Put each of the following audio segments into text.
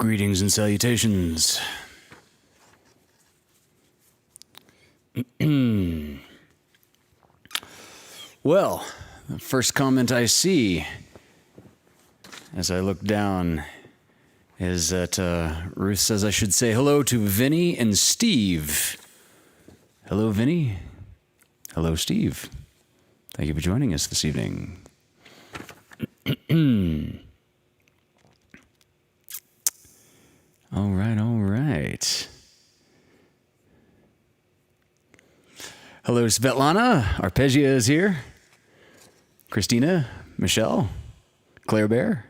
Greetings and salutations. Well, the first comment I see as I look down is that Ruth says I should say hello to Vinny and Steve. Hello, Vinny. Hello, Steve. Thank you for joining us this evening. All right. Hello, Svetlana. Arpegia is here. Christina, Michelle, Claire Bear,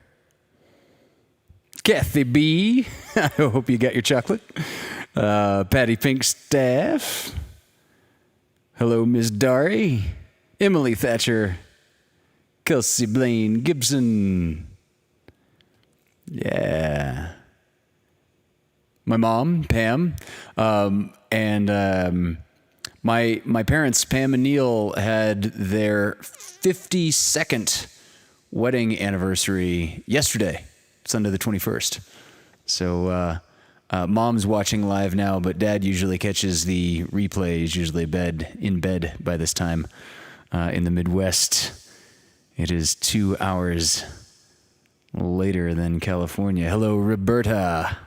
Kathy B. I hope you got your chocolate. Patty Pinkstaff. Hello, Miss Dari. Emily Thatcher. Kelsey Blaine Gibson. Yeah. My mom, Pam, and my parents, Pam and Neil, had their 52nd wedding anniversary yesterday, Sunday the 21st. So mom's watching live now, but dad usually catches the replay. He's usually in bed by this time. In the Midwest, it is 2 hours later than California. Hello, Roberta.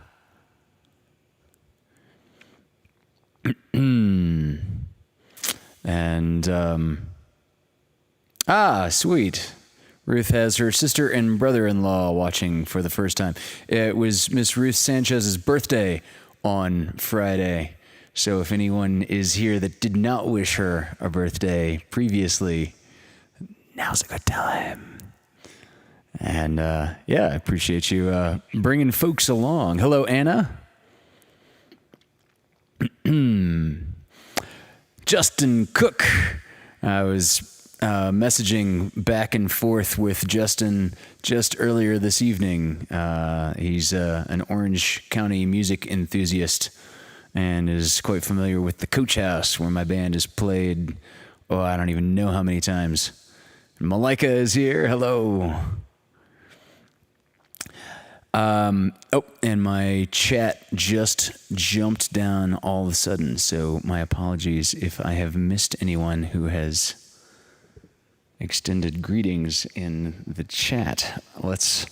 And, sweet. Ruth has her sister and brother-in-law watching for the first time. It was Miss Ruth Sanchez's birthday on Friday. So if anyone is here that did not wish her a birthday previously, now's a good time. And, I appreciate you bringing folks along. Hello, Anna. Justin Cook. I was messaging back and forth with Justin just earlier this evening. He's an Orange County music enthusiast and is quite familiar with the Coach House, where my band has played, I don't even know how many times. Malika is here. Hello. And my chat just jumped down all of a sudden, so my apologies if I have missed anyone who has extended greetings in the chat. Let's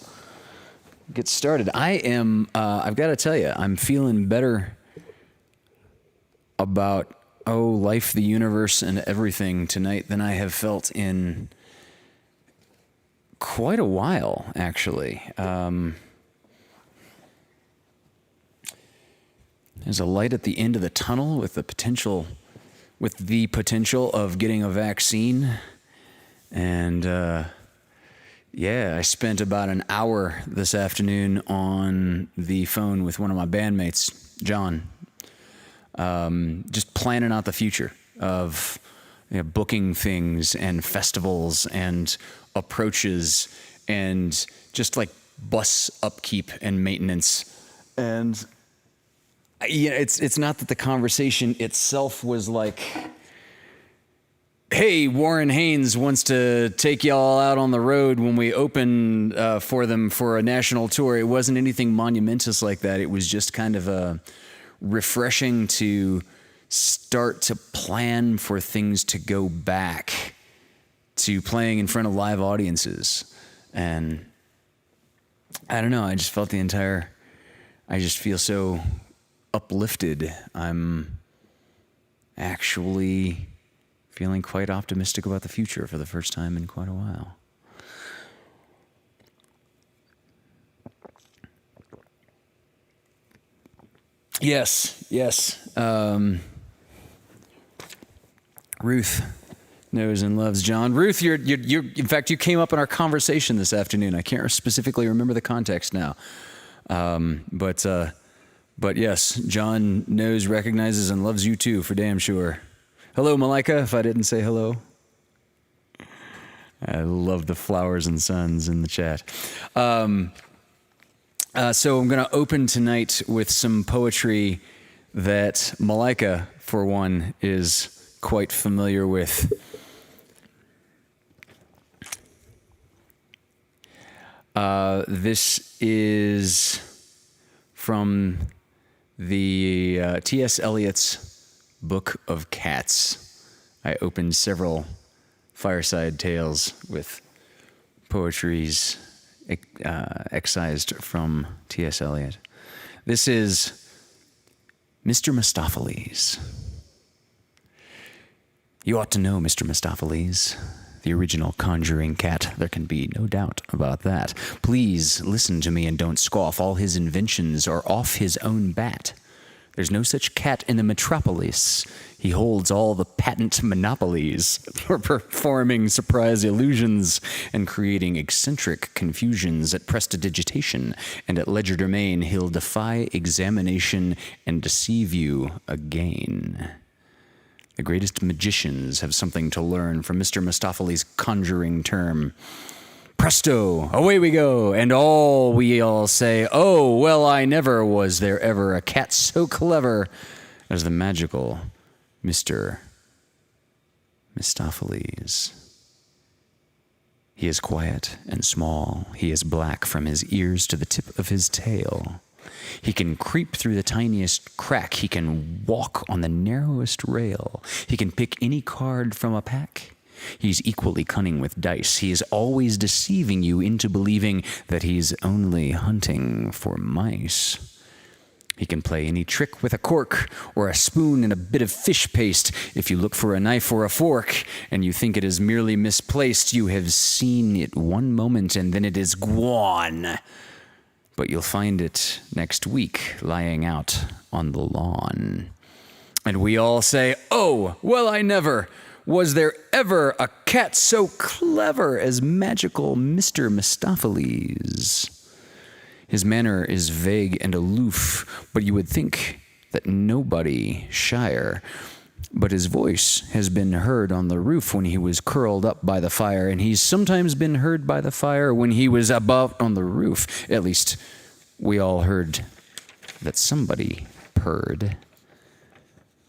get started. I've got to tell you, I'm feeling better about, life, the universe, and everything tonight than I have felt in quite a while, actually. There's a light at the end of the tunnel with the potential of getting a vaccine. And I spent about an hour this afternoon on the phone with one of my bandmates, John, just planning out the future of booking things and festivals and approaches and just like bus upkeep and maintenance. And it's not that the conversation itself was like, hey, Warren Haynes wants to take y'all out on the road when we open for them for a national tour. It wasn't anything monumentous like that. It was just kind of refreshing to start to plan for things to go back to playing in front of live audiences. And I don't know, I just felt I just feel so uplifted. I'm actually feeling quite optimistic about the future for the first time in quite a while. Yes. Ruth knows and loves John. Ruth, you're in fact, you came up in our conversation this afternoon. I can't specifically remember the context now. But yes, John knows, recognizes, and loves you too, for damn sure. Hello, Malika, if I didn't say hello. I love the flowers and suns in the chat. So I'm going to open tonight with some poetry that Malika, for one, is quite familiar with. This is from the T.S. Eliot's Book of Cats. I opened several Fireside Tales with poetries excised from T.S. Eliot. This is Mr. Mistopheles. You ought to know Mr. Mistopheles, the original conjuring cat. There can be no doubt about that. Please listen to me and don't scoff. All his inventions are off his own bat. There's no such cat in the metropolis. He holds all the patent monopolies for performing surprise illusions and creating eccentric confusions at prestidigitation, and at legerdemain he'll defy examination and deceive you again. The greatest magicians have something to learn from Mr. Mistopheles' conjuring term. Presto, away we go, and we all say, oh, well, I never was there ever a cat so clever as the magical Mr. Mistopheles. He is quiet and small. He is black from his ears to the tip of his tail. He can creep through the tiniest crack. He can walk on the narrowest rail. He can pick any card from a pack. He's equally cunning with dice. He is always deceiving you into believing that he's only hunting for mice. He can play any trick with a cork or a spoon and a bit of fish paste. If you look for a knife or a fork and you think it is merely misplaced, you have seen it one moment and then it is gone. But you'll find it next week lying out on the lawn. And we all say, oh, well, I never. Was there ever a cat so clever as magical Mr. Mistopheles? His manner is vague and aloof, but you would think that nobody shyer. But his voice has been heard on the roof when he was curled up by the fire, and he's sometimes been heard by the fire when he was above on the roof. At least, we all heard that somebody purred,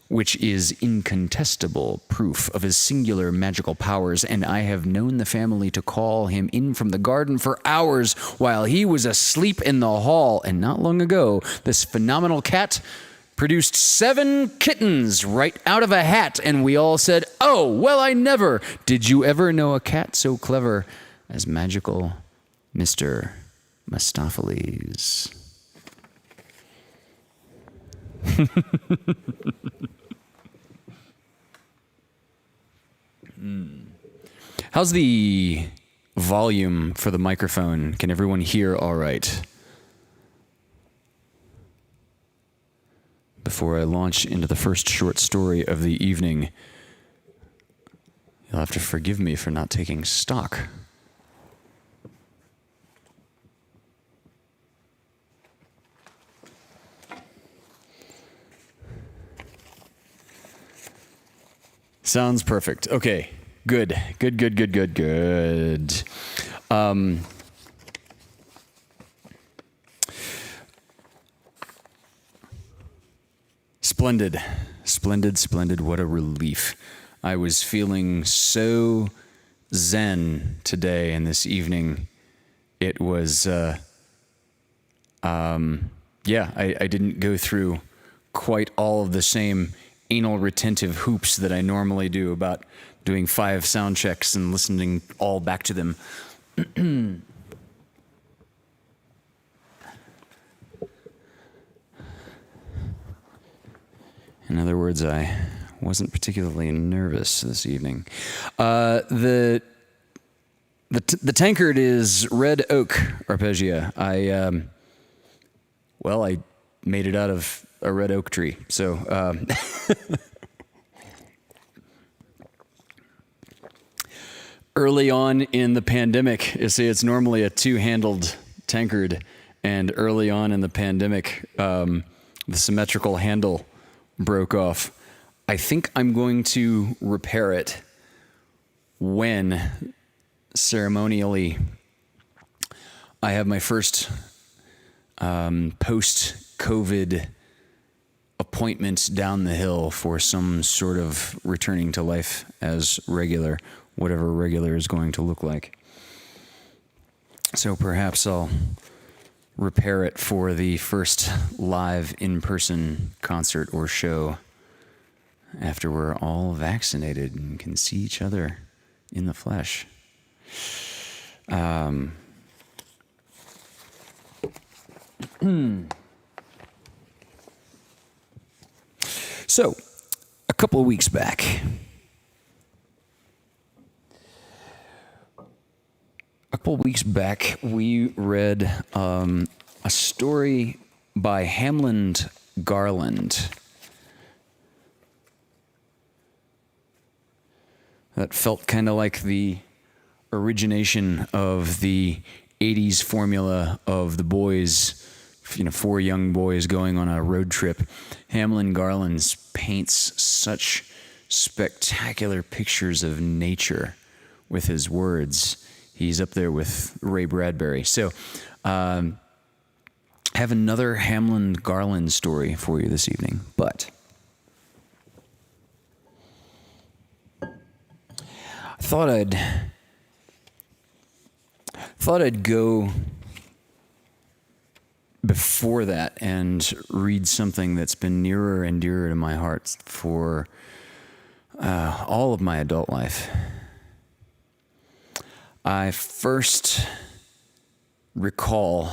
which is incontestable proof of his singular magical powers, and I have known the family to call him in from the garden for hours while he was asleep in the hall. And not long ago, this phenomenal cat produced 7 kittens right out of a hat, and we all said, oh, well, I never. Did you ever know a cat so clever as magical Mr. Mistopheles? How's the volume for the microphone? Can everyone hear all right? Before I launch into the first short story of the evening, you'll have to forgive me for not taking stock. Sounds perfect. Okay, good. Splendid. What a relief. I was feeling so zen today and this evening. It was, I didn't go through quite all of the same anal retentive hoops that I normally do about doing 5 sound checks and listening all back to them. In other words, I wasn't particularly nervous this evening. The tankard is red oak arpegia. I made it out of a red oak tree. So, early on in the pandemic, you see, it's normally a 2-handled tankard, and early on in the pandemic, the symmetrical handle broke off. I think I'm going to repair it when ceremonially I have my first post-COVID appointment down the hill for some sort of returning to life as regular, whatever regular is going to look like. So perhaps I'll repair it for the first live in-person concert or show after we're all vaccinated and can see each other in the flesh. So, a couple of weeks back, we read a story by Hamlin Garland that felt kind of like the origination of the 80s formula of the boys, 4 young boys going on a road trip. Hamlin Garland paints such spectacular pictures of nature with his words. He's up there with Ray Bradbury. So, have another Hamlin Garland story for you this evening, but I thought I'd go before that and read something that's been nearer and dearer to my heart for all of my adult life. I first recall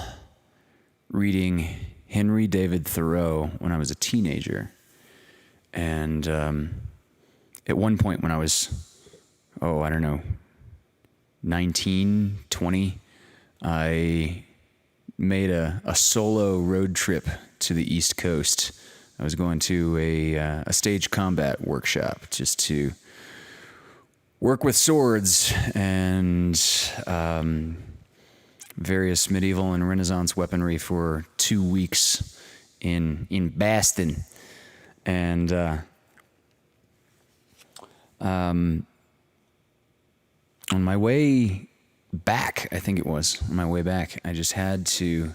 reading Henry David Thoreau when I was a teenager. And at one point when I was, 19, 20, I made a solo road trip to the East Coast. I was going to a stage combat workshop just to work with swords and various medieval and Renaissance weaponry for 2 weeks in Boston. And on my way back, I just had to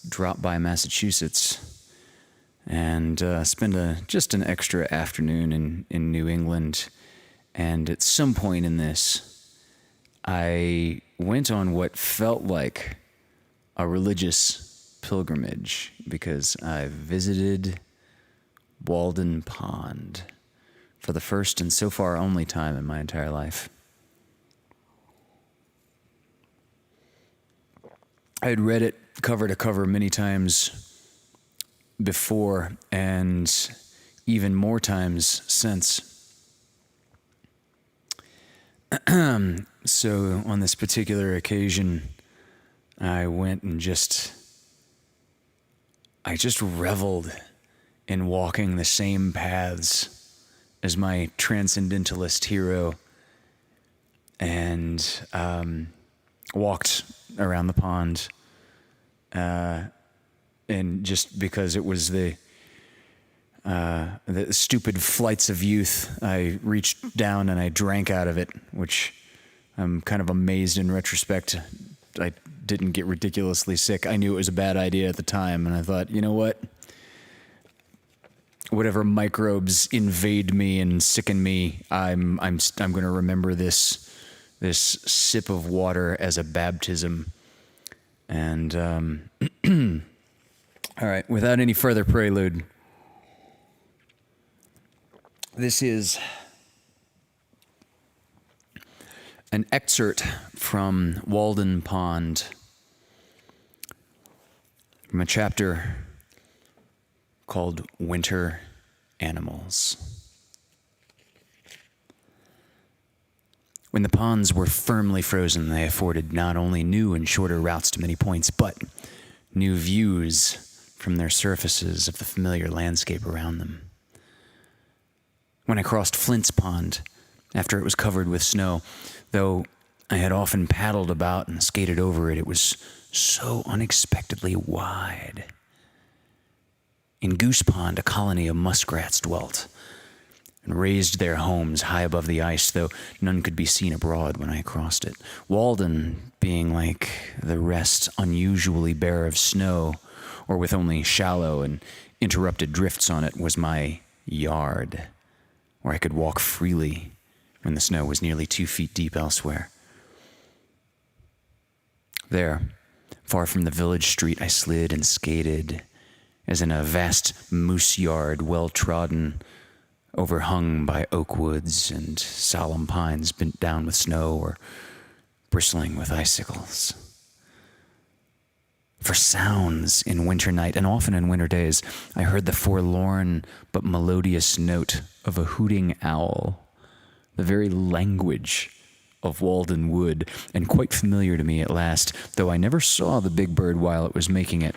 drop by Massachusetts and spend just an extra afternoon in New England. And at some point in this, I went on what felt like a religious pilgrimage because I visited Walden Pond for the first and so far only time in my entire life. I had read it cover to cover many times before and even more times since. So on this particular occasion, I went and I just reveled in walking the same paths as my transcendentalist hero and walked around the pond. And just because it was the stupid flights of youth, I reached down and I drank out of it, which I'm kind of amazed in retrospect. I didn't get ridiculously sick. I knew it was a bad idea at the time, and I thought, you know what? Whatever microbes invade me and sicken me, I'm going to remember this sip of water as a baptism. And all right, without any further prelude, this is an excerpt from Walden Pond, from a chapter called Winter Animals. When the ponds were firmly frozen, they afforded not only new and shorter routes to many points, but new views from their surfaces of the familiar landscape around them. When I crossed Flint's Pond, after it was covered with snow, though I had often paddled about and skated over it, it was so unexpectedly wide. In Goose Pond, a colony of muskrats dwelt and raised their homes high above the ice, though none could be seen abroad when I crossed it. Walden, being like the rest unusually bare of snow, or with only shallow and interrupted drifts on it, was my yard, where I could walk freely when the snow was nearly 2 feet deep elsewhere. There, Far from the village street I slid and skated, as in a vast moose yard well trodden, overhung by oak woods and solemn pines bent down with snow or bristling with icicles. For sounds in winter night, and often in winter days, I heard the forlorn but melodious note of a hooting owl, the very language of Walden Wood, and quite familiar to me at last, though I never saw the big bird while it was making it.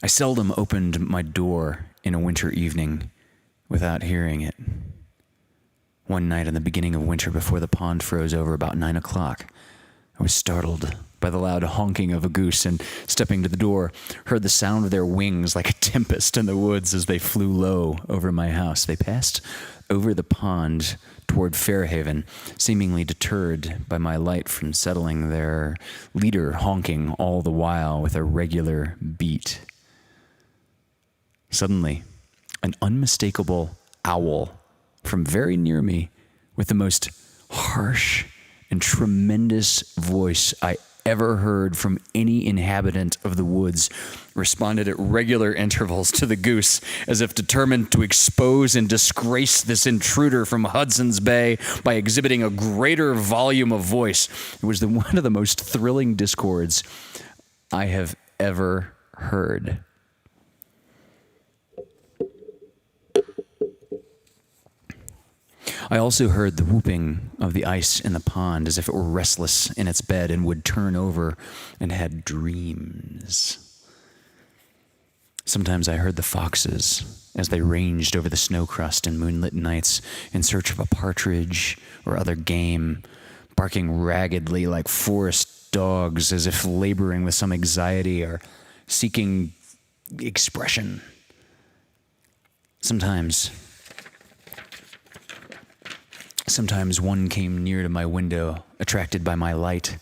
I seldom opened my door in a winter evening without hearing it. One night in the beginning of winter, before the pond froze over about 9 o'clock, I was startled by the loud honking of a goose, and stepping to the door, heard the sound of their wings like a tempest in the woods as they flew low over my house. They passed over the pond toward Fairhaven, seemingly deterred by my light from settling, their leader honking all the while with a regular beat. Suddenly, an unmistakable owl from very near me, with the most harsh and tremendous voice I ever heard from any inhabitant of the woods, responded at regular intervals to the goose, as if determined to expose and disgrace this intruder from Hudson's Bay by exhibiting a greater volume of voice. It was one of the most thrilling discords I have ever heard. I also heard the whooping of the ice in the pond, as if it were restless in its bed and would turn over and had dreams. Sometimes I heard the foxes as they ranged over the snow crust in moonlit nights in search of a partridge or other game, barking raggedly like forest dogs, as if laboring with some anxiety or seeking expression. Sometimes one came near to my window, attracted by my light,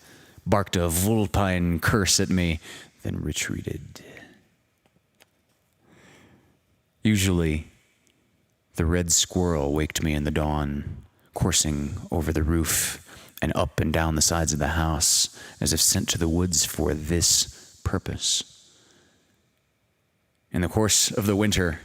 barked a vulpine curse at me, then retreated. Usually, the red squirrel waked me in the dawn, coursing over the roof and up and down the sides of the house, as if sent to the woods for this purpose. In the course of the winter,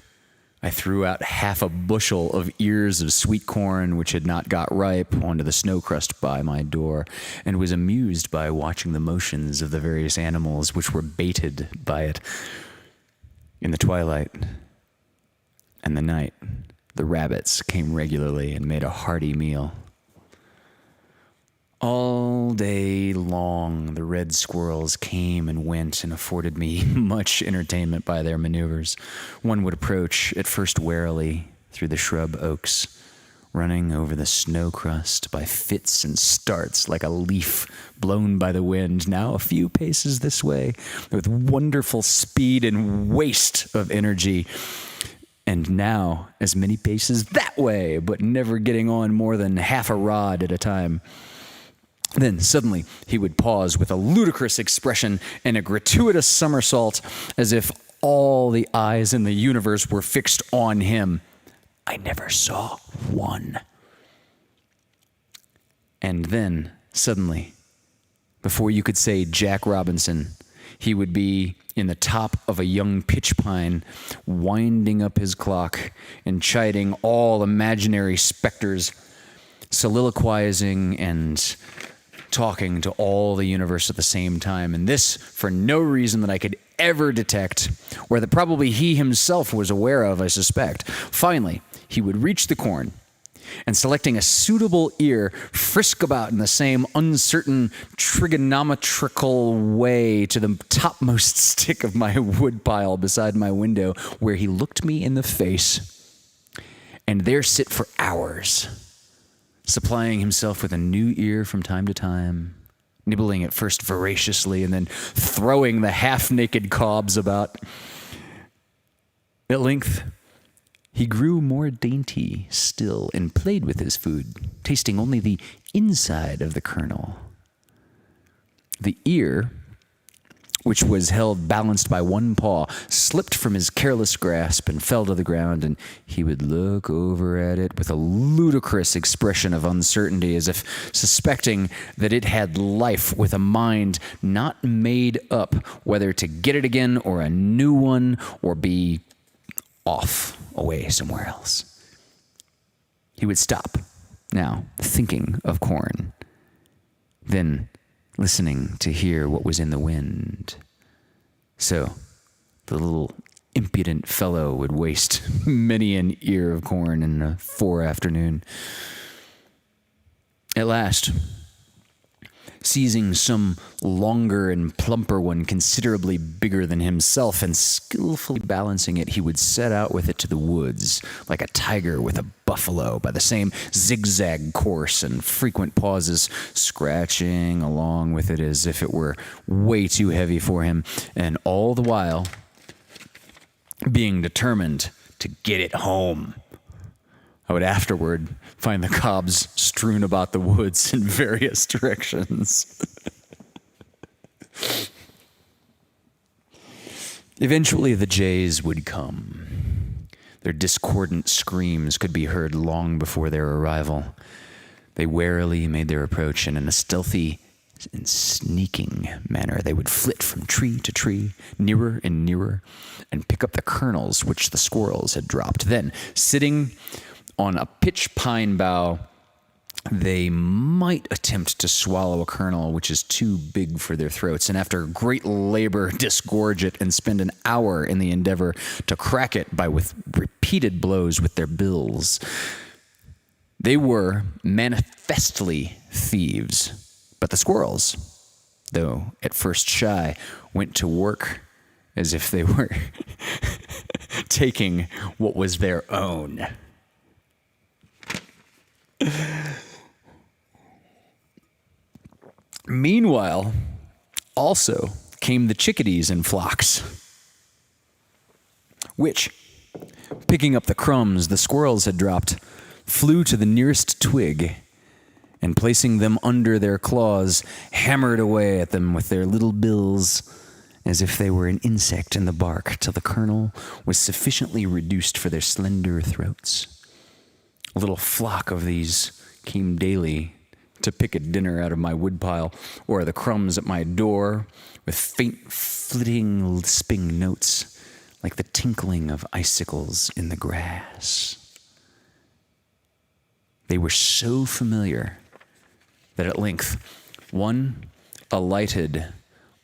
I threw out half a bushel of ears of sweet corn which had not got ripe onto the snow crust by my door, and was amused by watching the motions of the various animals which were baited by it. In the twilight and the night, the rabbits came regularly and made a hearty meal. All day long, the red squirrels came and went and afforded me much entertainment by their maneuvers. One would approach, at first warily, through the shrub oaks, running over the snow crust by fits and starts like a leaf blown by the wind, now a few paces this way, with wonderful speed and waste of energy, and now as many paces that way, but never getting on more than half a rod at a time. Then suddenly he would pause with a ludicrous expression and a gratuitous somersault, as if all the eyes in the universe were fixed on him. I never saw one. And then, suddenly, before you could say Jack Robinson, he would be in the top of a young pitch pine, winding up his clock and chiding all imaginary specters, soliloquizing and talking to all the universe at the same time, and this for no reason that I could ever detect, or that probably he himself was aware of, I suspect. Finally, he would reach the corn, and selecting a suitable ear, frisk about in the same uncertain trigonometrical way to the topmost stick of my wood pile beside my window, where he looked me in the face, and there sit for hours, supplying himself with a new ear from time to time, nibbling at first voraciously and then throwing the half-naked cobs about. At length, he grew more dainty still and played with his food, tasting only the inside of the kernel. The ear which was held balanced by one paw, slipped from his careless grasp and fell to the ground, and he would look over at it with a ludicrous expression of uncertainty, as if suspecting that it had life, with a mind not made up whether to get it again or a new one or be off away somewhere else. He would stop, now thinking of corn, then listening to hear what was in the wind. So the little impudent fellow would waste many an ear of corn in a forafternoon. At last, seizing some longer and plumper one considerably bigger than himself and skillfully balancing it, he would set out with it to the woods, like a tiger with a buffalo, by the same zigzag course and frequent pauses, scratching along with it as if it were way too heavy for him, and all the while being determined to get it home. I would afterward find the cobs strewn about the woods in various directions. Eventually the jays would come. Their discordant screams could be heard long before their arrival. They warily made their approach, and in a stealthy and sneaking manner they would flit from tree to tree, nearer and nearer, and pick up the kernels which the squirrels had dropped. Then, sitting on a pitch pine bough, they might attempt to swallow a kernel which is too big for their throats, and after great labor disgorge it and spend an hour in the endeavor to crack it with repeated blows with their bills. They were manifestly thieves, but the squirrels, though at first shy, went to work as if they were taking what was their own. Meanwhile, also came the chickadees in flocks, which, picking up the crumbs the squirrels had dropped, flew to the nearest twig, and placing them under their claws, hammered away at them with their little bills, as if they were an insect in the bark, till the kernel was sufficiently reduced for their slender throats. A little flock of these came daily to pick a dinner out of my woodpile, or the crumbs at my door, with faint flitting lisping notes, like the tinkling of icicles in the grass. They were so familiar that at length one alighted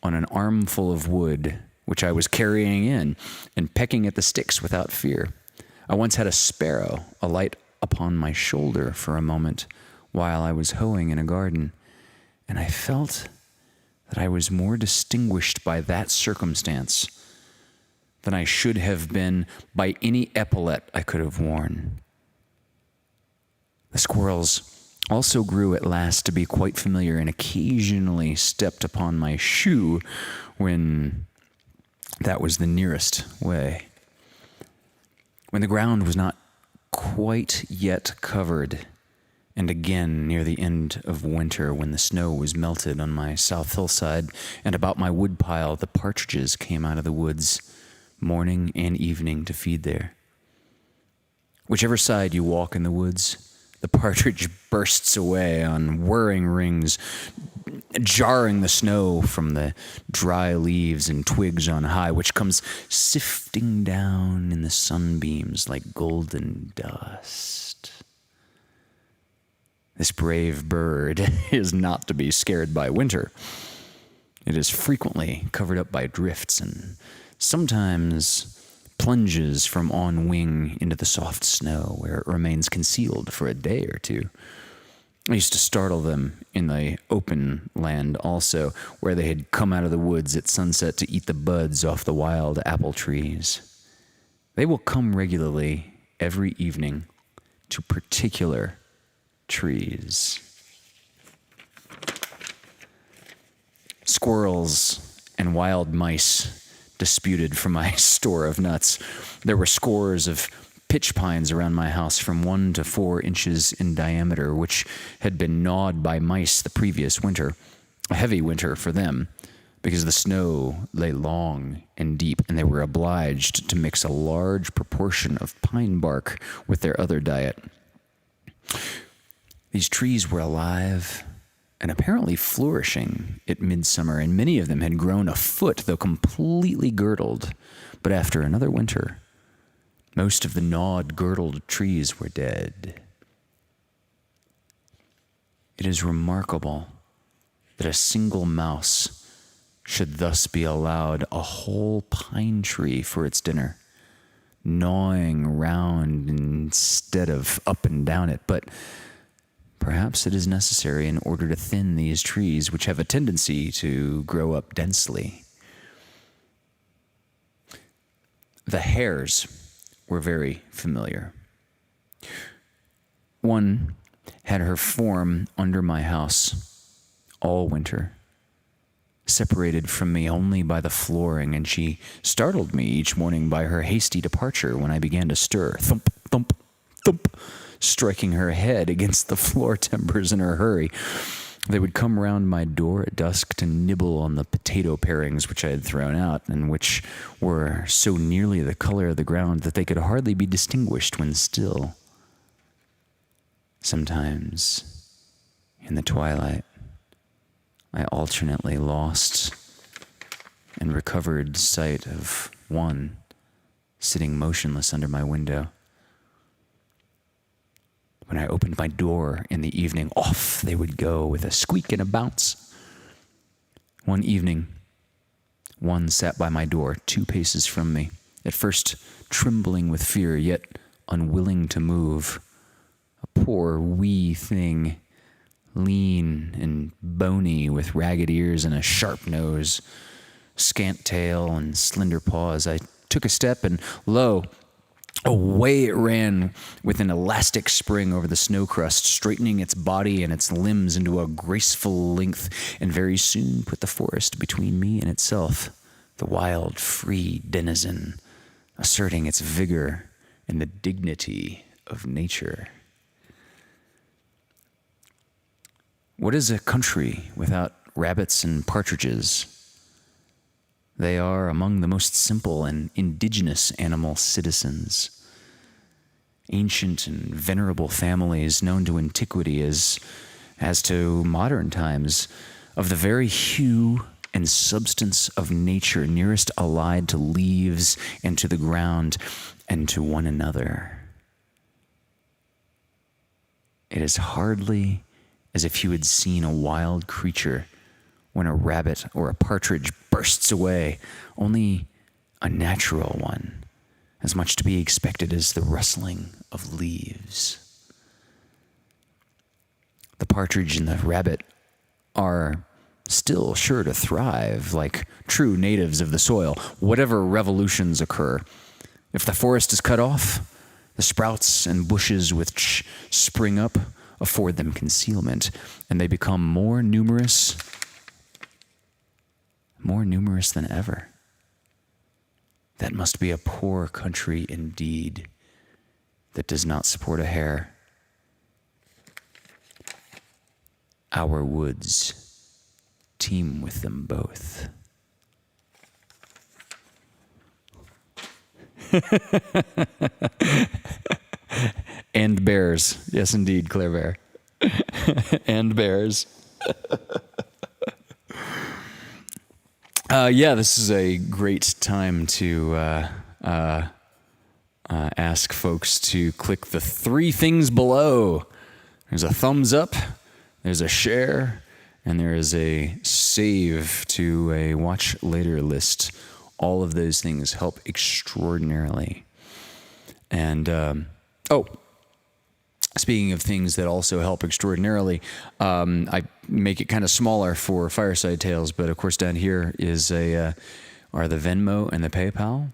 on an armful of wood which I was carrying in and pecking at the sticks without fear. I once had a sparrow alight upon my shoulder for a moment while I was hoeing in a garden, and I felt that I was more distinguished by that circumstance than I should have been by any epaulette I could have worn. The squirrels also grew at last to be quite familiar and occasionally stepped upon my shoe when that was the nearest way. When the ground was not quite yet covered, and again near the end of winter when the snow was melted on my south hillside and about my woodpile, the partridges came out of the woods morning and evening to feed there. Whichever side you walk in the woods, the partridge bursts away on whirring rings, jarring the snow from the dry leaves and twigs on high, which comes sifting down in the sunbeams like golden dust. This brave bird is not to be scared by winter. It is frequently covered up by drifts and sometimes plunges from on wing into the soft snow, where it remains concealed for a day or two. I used to startle them in the open land also, where they had come out of the woods at sunset to eat the buds off the wild apple trees. They will come regularly every evening to particular trees. Squirrels and wild mice disputed for my store of nuts. There were scores of pitch pines around my house from 1 to 4 inches in diameter, which had been gnawed by mice the previous winter, a heavy winter for them, because the snow lay long and deep, and they were obliged to mix a large proportion of pine bark with their other diet. These trees were alive and apparently flourishing at midsummer, and many of them had grown a foot, though completely girdled. But after another winter, most of the gnawed, girdled trees were dead. It is remarkable that a single mouse should thus be allowed a whole pine tree for its dinner, gnawing round instead of up and down it. But perhaps it is necessary in order to thin these trees, which have a tendency to grow up densely. The hares were very familiar. One had her form under my house all winter, separated from me only by the flooring, and she startled me each morning by her hasty departure when I began to stir, thump, thump, thump, striking her head against the floor timbers in her hurry. They would come round my door at dusk to nibble on the potato parings which I had thrown out, and which were so nearly the color of the ground that they could hardly be distinguished when still. Sometimes, in the twilight, I alternately lost and recovered sight of one sitting motionless under my window. When I opened my door in the evening, off they would go with a squeak and a bounce. One evening, one sat by my door 2 paces from me, at first trembling with fear, yet unwilling to move. A poor wee thing, lean and bony, with ragged ears and a sharp nose, scant tail and slender paws. I took a step, and lo, away it ran with an elastic spring over the snow crust, straightening its body and its limbs into a graceful length, and very soon put the forest between me and itself, the wild, free denizen, asserting its vigor and the dignity of nature. What is a country without rabbits and partridges? They are among the most simple and indigenous animal citizens. Ancient and venerable families known to antiquity as to modern times, of the very hue and substance of nature, nearest allied to leaves and to the ground and to one another. It is hardly as if you had seen a wild creature when a rabbit or a partridge bursts away, only a natural one, as much to be expected as the rustling of leaves. The partridge and the rabbit are still sure to thrive like true natives of the soil, whatever revolutions occur. If the forest is cut off, the sprouts and bushes which spring up afford them concealment, and they become more numerous than ever. That must be a poor country indeed that does not support a hare. Our woods teem with them both. And bears. Yes, indeed, Claire Bear. And bears. This is a great time to ask folks to click the 3 things below. There's a thumbs up, there's a share, and there is a save to a watch later list. All of those things help extraordinarily. And, speaking of things that also help extraordinarily, I make it kind of smaller for Fireside Tailes, but of course down here is are the Venmo and the PayPal.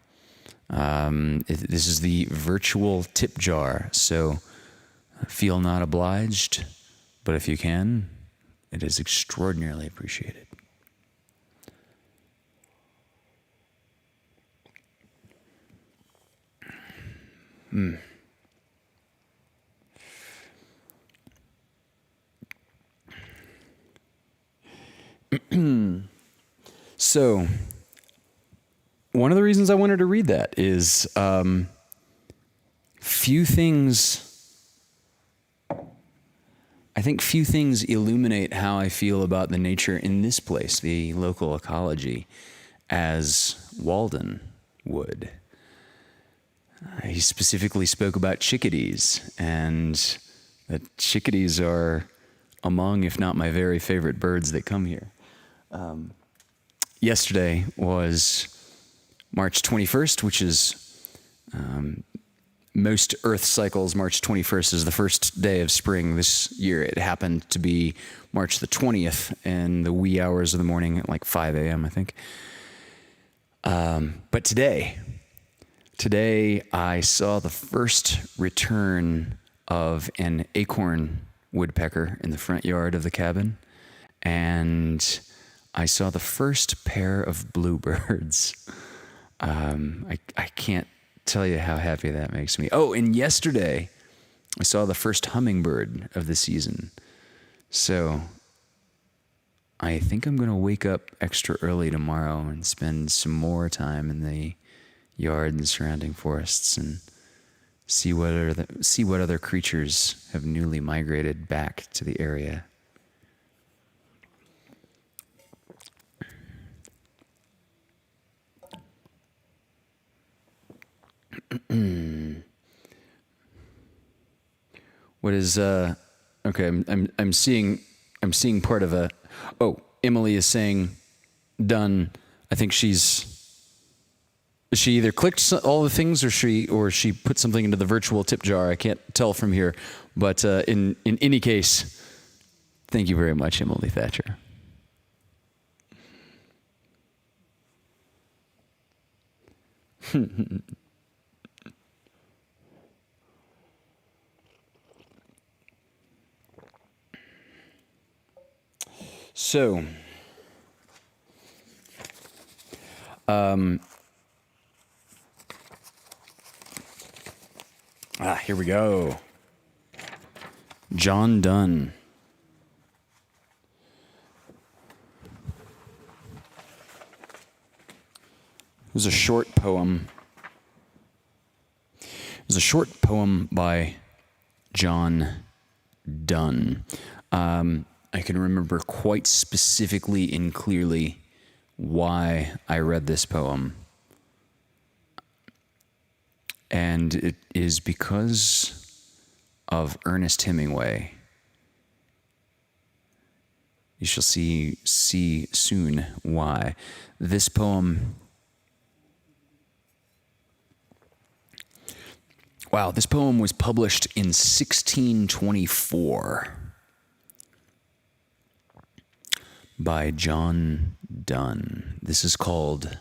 This is the virtual tip jar, so feel not obliged, but if you can, it is extraordinarily appreciated. So, one of the reasons I wanted to read that is few things illuminate how I feel about the nature in this place, the local ecology, as Walden would. He specifically spoke about chickadees, and that chickadees are among, if not my very favorite birds that come here. Yesterday was March 21st, which is most Earth cycles. March 21st is the first day of spring. This year it happened to be March the 20th in the wee hours of the morning at like 5 a.m., I think. But today I saw the first return of an acorn woodpecker in the front yard of the cabin, and I saw the first pair of bluebirds. I can't tell you how happy that makes me. Oh, and yesterday I saw the first hummingbird of the season. So I think I'm going to wake up extra early tomorrow and spend some more time in the yard and surrounding forests and see what other creatures have newly migrated back to the area. What is okay, I'm seeing part of a Emily is saying done. I think she either clicked all the things or she put something into the virtual tip jar. I can't tell from here, but in any case, thank you very much, Emily Thatcher. So, here we go. John Donne. It was a short poem. It was a short poem by John Donne. I can remember quite specifically and clearly why I read this poem. And it is because of Ernest Hemingway. You shall see soon why. This poem... Wow, this poem was published in 1624 by John Donne. This is called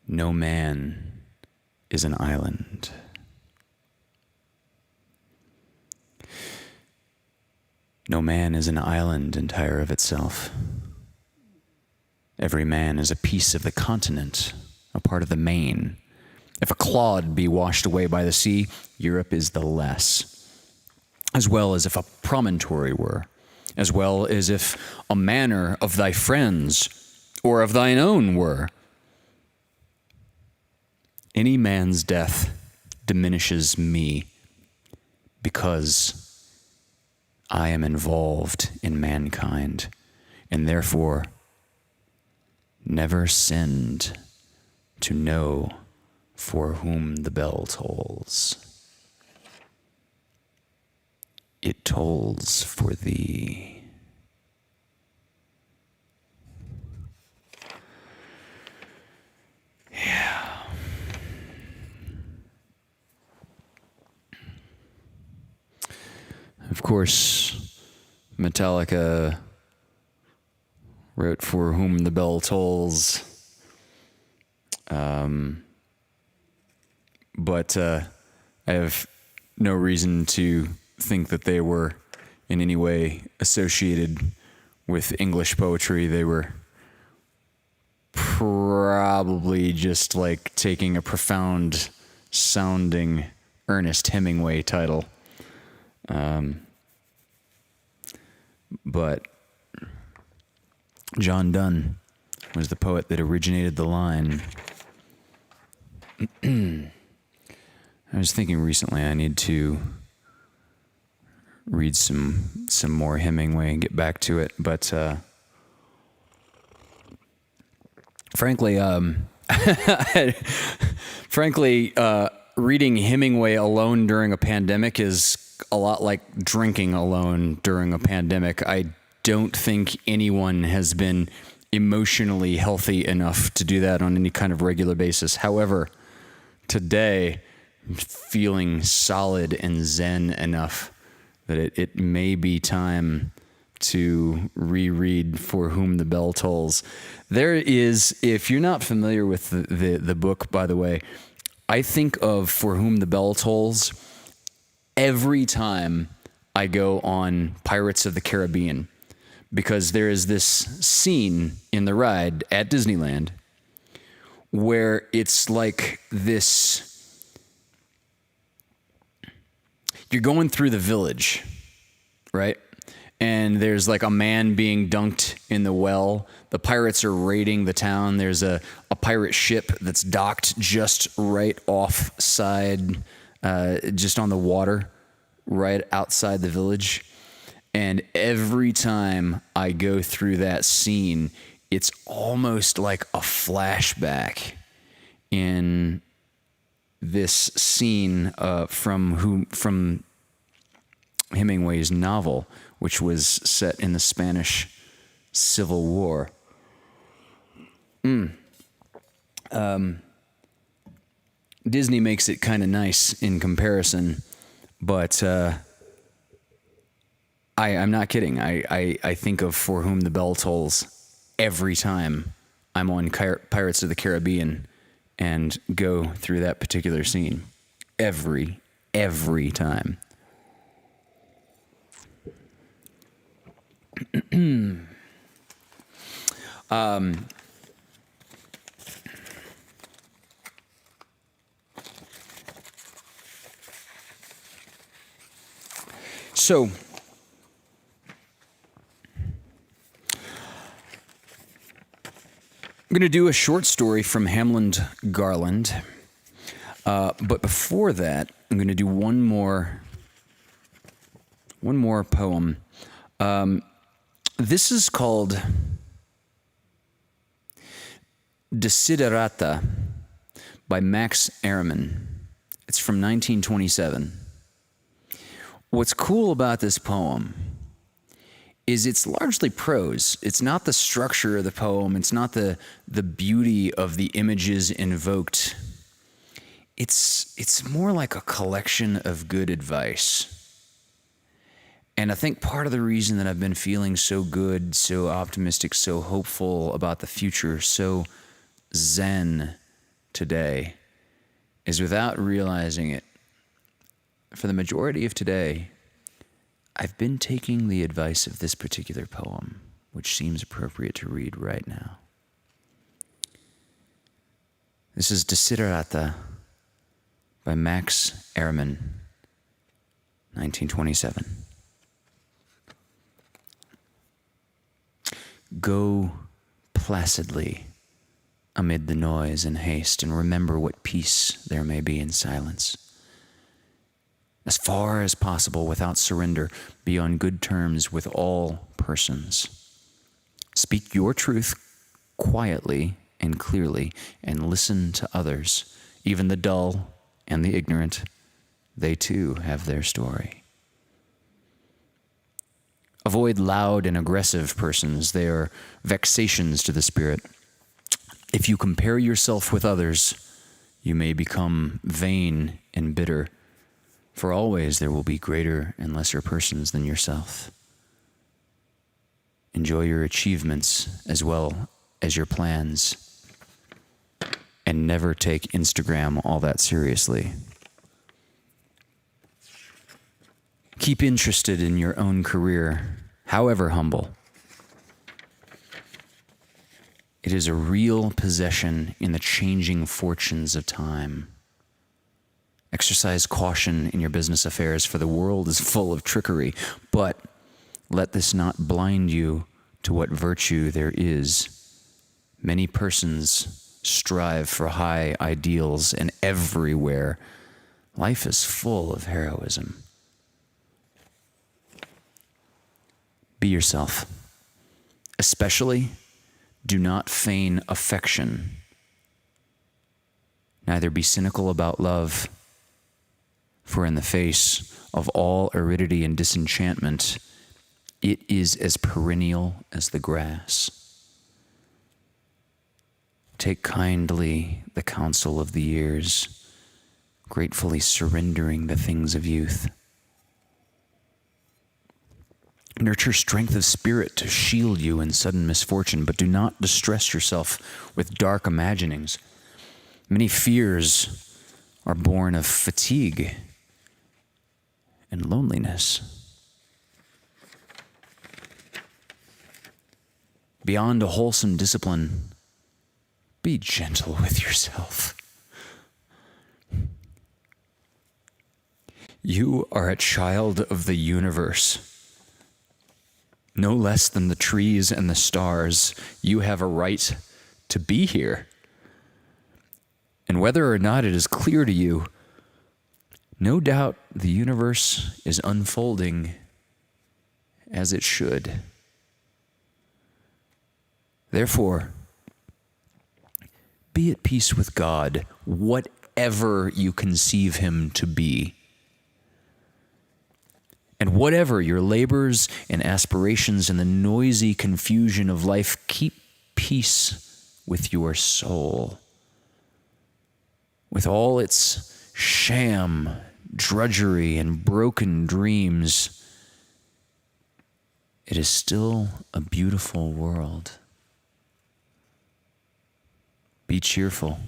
No Man is an Island. No man is an island entire of itself. Every man is a piece of the continent, a part of the main. If a clod be washed away by the sea, Europe is the less, as well as if a promontory were, as well as if a manor of thy friends or of thine own were. Any man's death diminishes me because I am involved in mankind, and therefore never sinned to know for whom the bell tolls. It tolls for thee. Yeah. Of course, Metallica wrote For Whom the Bell Tolls. But I have no reason to think that they were in any way associated with English poetry. They were probably just like taking a profound sounding Ernest Hemingway title. But John Donne was the poet that originated the line. I was thinking recently I need to read some more Hemingway and get back to it, but frankly, reading Hemingway alone during a pandemic is a lot like drinking alone during a pandemic. I don't think anyone has been emotionally healthy enough to do that on any kind of regular basis. However, today, I'm feeling solid and zen enough that it may be time to reread For Whom the Bell Tolls. There is, if you're not familiar with the book, by the way, I think of For Whom the Bell Tolls every time I go on Pirates of the Caribbean, because there is this scene in the ride at Disneyland where it's like this, you're going through the village, right? And there's like a man being dunked in the well. The pirates are raiding the town. There's a pirate ship that's docked just right offside, just on the water, right outside the village. And every time I go through that scene, it's almost like a flashback in this scene from Hemingway's novel, which was set in the Spanish Civil War. Disney makes it kind of nice in comparison, but I'm not kidding. I think of For Whom the Bell Tolls every time I'm on Pirates of the Caribbean and go through that particular scene. Every time. So, I'm going to do a short story from Hamlin Garland, but before that, I'm going to do one more poem. This is called Desiderata by Max Ehrmann. It's from 1927. What's cool about this poem is it's largely prose. It's not the structure of the poem. It's not the beauty of the images invoked. It's more like a collection of good advice. And I think part of the reason that I've been feeling so good, so optimistic, so hopeful about the future, so zen today, is without realizing it, for the majority of today, I've been taking the advice of this particular poem, which seems appropriate to read right now. This is Desiderata by Max Ehrmann, 1927. Go placidly amid the noise and haste, and remember what peace there may be in silence. As far as possible, without surrender, be on good terms with all persons. Speak your truth quietly and clearly, and listen to others, even the dull and the ignorant. They too have their story. Avoid loud and aggressive persons. They are vexations to the spirit. If you compare yourself with others, you may become vain and bitter. For always there will be greater and lesser persons than yourself. Enjoy your achievements as well as your plans, and never take Instagram all that seriously. Keep interested in your own career, however humble. It is a real possession in the changing fortunes of time. Exercise caution in your business affairs, for the world is full of trickery, but let this not blind you to what virtue there is. Many persons strive for high ideals, and everywhere life is full of heroism. Be yourself. Especially, do not feign affection. Neither be cynical about love, for in the face of all aridity and disenchantment, it is as perennial as the grass. Take kindly the counsel of the years, gratefully surrendering the things of youth. Nurture strength of spirit to shield you in sudden misfortune, but do not distress yourself with dark imaginings. Many fears are born of fatigue and loneliness. Beyond a wholesome discipline, be gentle with yourself. You are a child of the universe. No less than the trees and the stars, you have a right to be here. And whether or not it is clear to you, no doubt the universe is unfolding as it should. Therefore, be at peace with God, whatever you conceive him to be. And whatever your labors and aspirations in the noisy confusion of life, keep peace with your soul. With all its sham, drudgery, and broken dreams, it is still a beautiful world. Be cheerful.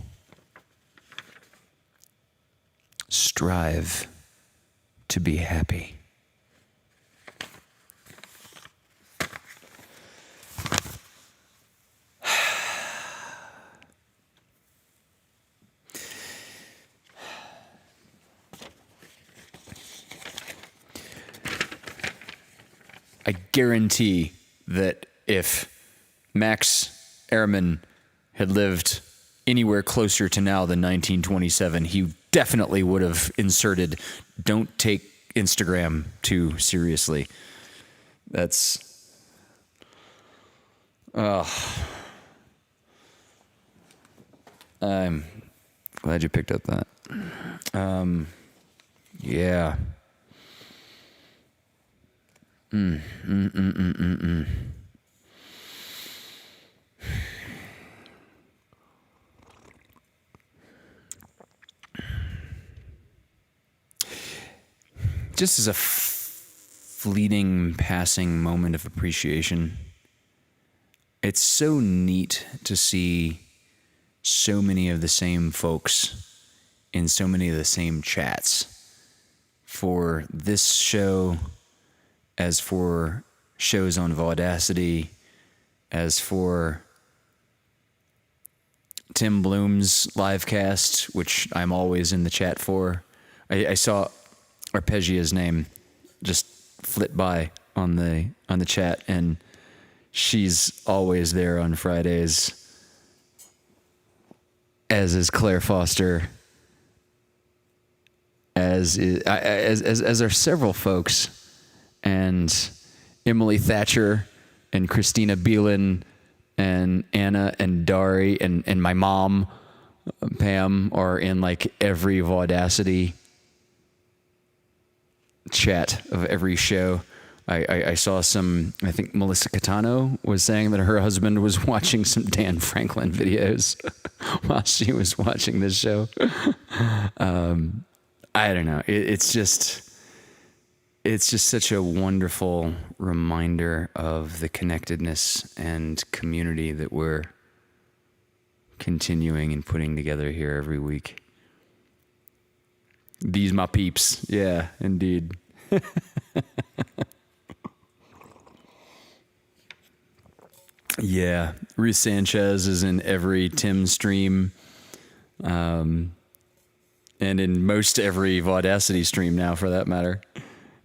Strive to be happy. I guarantee that if Max Ehrmann had lived anywhere closer to now than 1927, he definitely would have inserted, "Don't take Instagram too seriously." That's... I'm glad you picked up that. Yeah. Just as a fleeting, passing moment of appreciation, it's so neat to see so many of the same folks in so many of the same chats for this show, as for shows on Vaudacity, as for Tim Bloom's livecast, which I'm always in the chat for. I saw Arpeggia's name just flit by on the chat, and she's always there on Fridays, as is Claire Foster, as are several folks, and Emily Thatcher and Christina Beelan and Anna and Dari and my mom, Pam, are in like every Vaudacity chat of every show. I saw some, I think Melissa Catano was saying that her husband was watching some Dan Franklin videos while she was watching this show. I don't know. It's just such a wonderful reminder of the connectedness and community that we're continuing and putting together here every week. These my peeps. Yeah, indeed. Yeah, Ruth Sanchez is in every Tim stream, and in most every Vaudacity stream now, for that matter.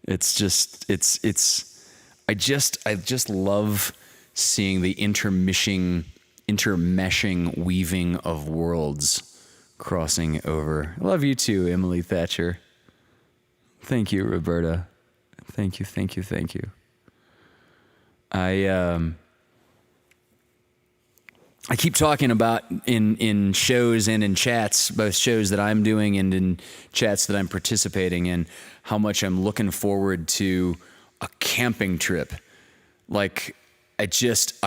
It's just, I just love seeing the intermishing intermeshing, weaving of worlds crossing over. I love you too, Emily Thatcher. Thank you, Roberta. Thank you, thank you, thank you. I keep talking about in shows and in chats, both shows that I'm doing and in chats that I'm participating in, how much I'm looking forward to a camping trip. Like, I don't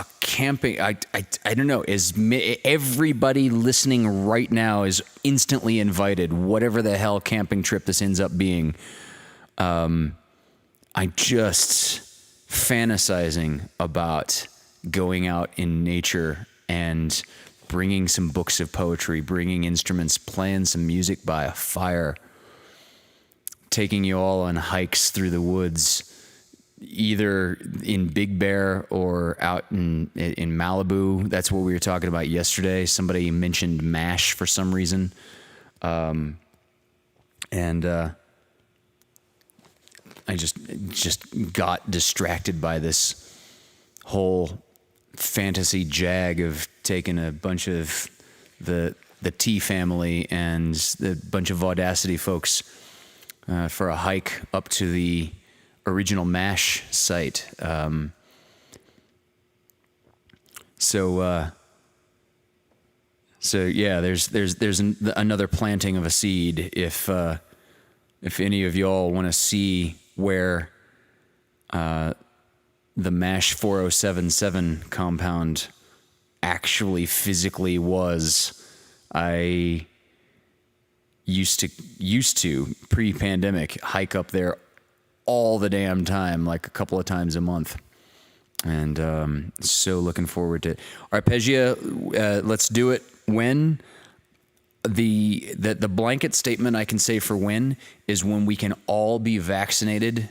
know, everybody listening right now is instantly invited, whatever the hell camping trip this ends up being. I'm just fantasizing about going out in nature and bringing some books of poetry, bringing instruments, playing some music by a fire, taking you all on hikes through the woods, either in Big Bear or out in Malibu. That's what we were talking about yesterday. Somebody mentioned MASH for some reason. I just got distracted by this whole fantasy jag of taking a bunch of the T family and the bunch of Audacity folks for a hike up to the original MASH site. So yeah, there's another planting of a seed. If any of y'all want to see where the MASH 4077 compound actually physically was, I used to pre-pandemic hike up there all the damn time, like a couple of times a month. And so looking forward to it. Arpegia, let's do it. When the blanket statement I can say for when is when we can all be vaccinated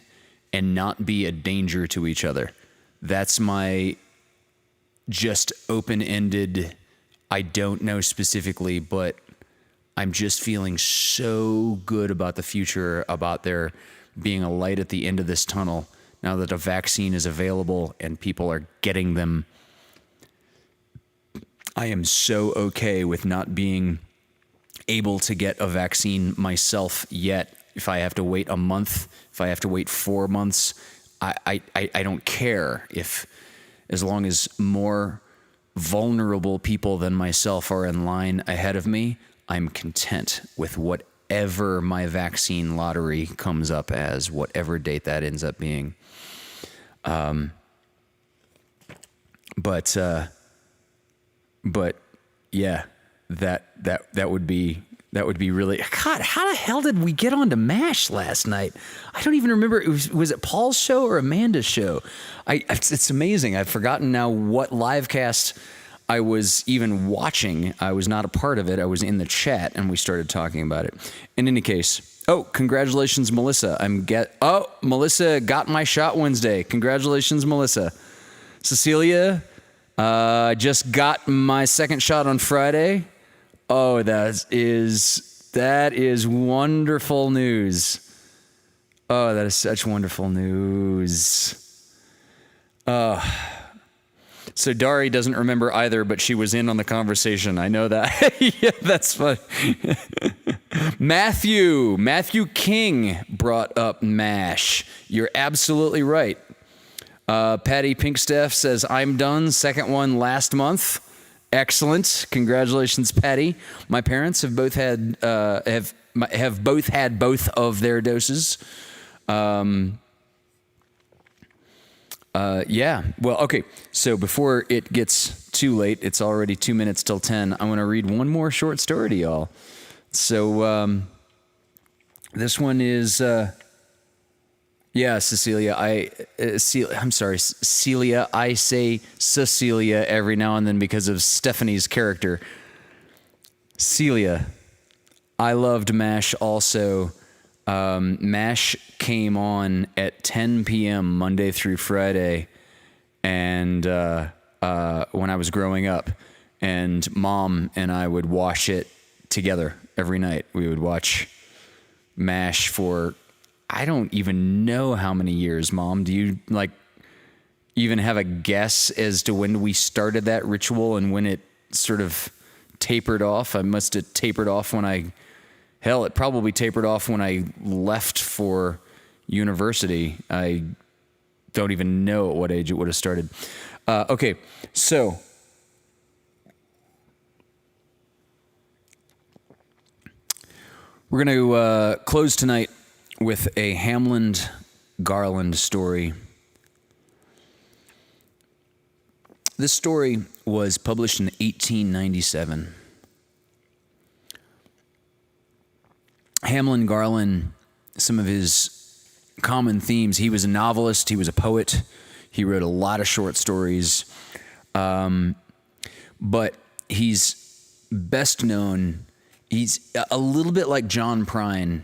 and not be a danger to each other. That's my just open-ended, I don't know specifically, but I'm just feeling so good about the future, about there being a light at the end of this tunnel now that a vaccine is available and people are getting them. I am so okay with not being able to get a vaccine myself yet. If I have to wait a month, if I have to wait 4 months, I don't care. If, as long as more vulnerable people than myself are in line ahead of me, I'm content with whatever my vaccine lottery comes up as, whatever date that ends up being. But yeah, that would be really, God, how the hell did we get on to MASH last night? I don't even remember. Was it Paul's show or Amanda's show? It's amazing. I've forgotten now what live cast I was even watching. I was not a part of it. I was in the chat and we started talking about it. In any case, congratulations, Melissa. Melissa got my shot Wednesday. Congratulations, Melissa. Cecilia, just got my second shot on Friday. Oh, that is wonderful news. Oh, that is such wonderful news. So Dari doesn't remember either, but she was in on the conversation. I know that. Yeah, that's funny. Matthew King brought up MASH. You're absolutely right. Patty Pinkstaff says, I'm done. Second one last month. Excellent. Congratulations, Patty. My parents have both had both of their doses. Yeah. Well, okay. So before it gets too late, it's already 2 minutes till 10. I want to read one more short story to y'all. So this one is Cecilia. I'm sorry, Celia. I say Cecilia every now and then because of Stephanie's character. Celia, I loved MASH also. MASH came on at 10 p.m. Monday through Friday, and when I was growing up, and Mom and I would watch it together every night. We would watch MASH for I don't even know how many years, Mom. Do you even have a guess as to when we started that ritual and when it sort of tapered off? I must have tapered off it probably tapered off when I left for university. I don't even know at what age it would have started. Okay, so we're going to close tonight with a Hamlin Garland story. This story was published in 1897. Hamlin Garland, some of his common themes, he was a novelist, he was a poet, he wrote a lot of short stories, but he's best known, he's a little bit like John Prine.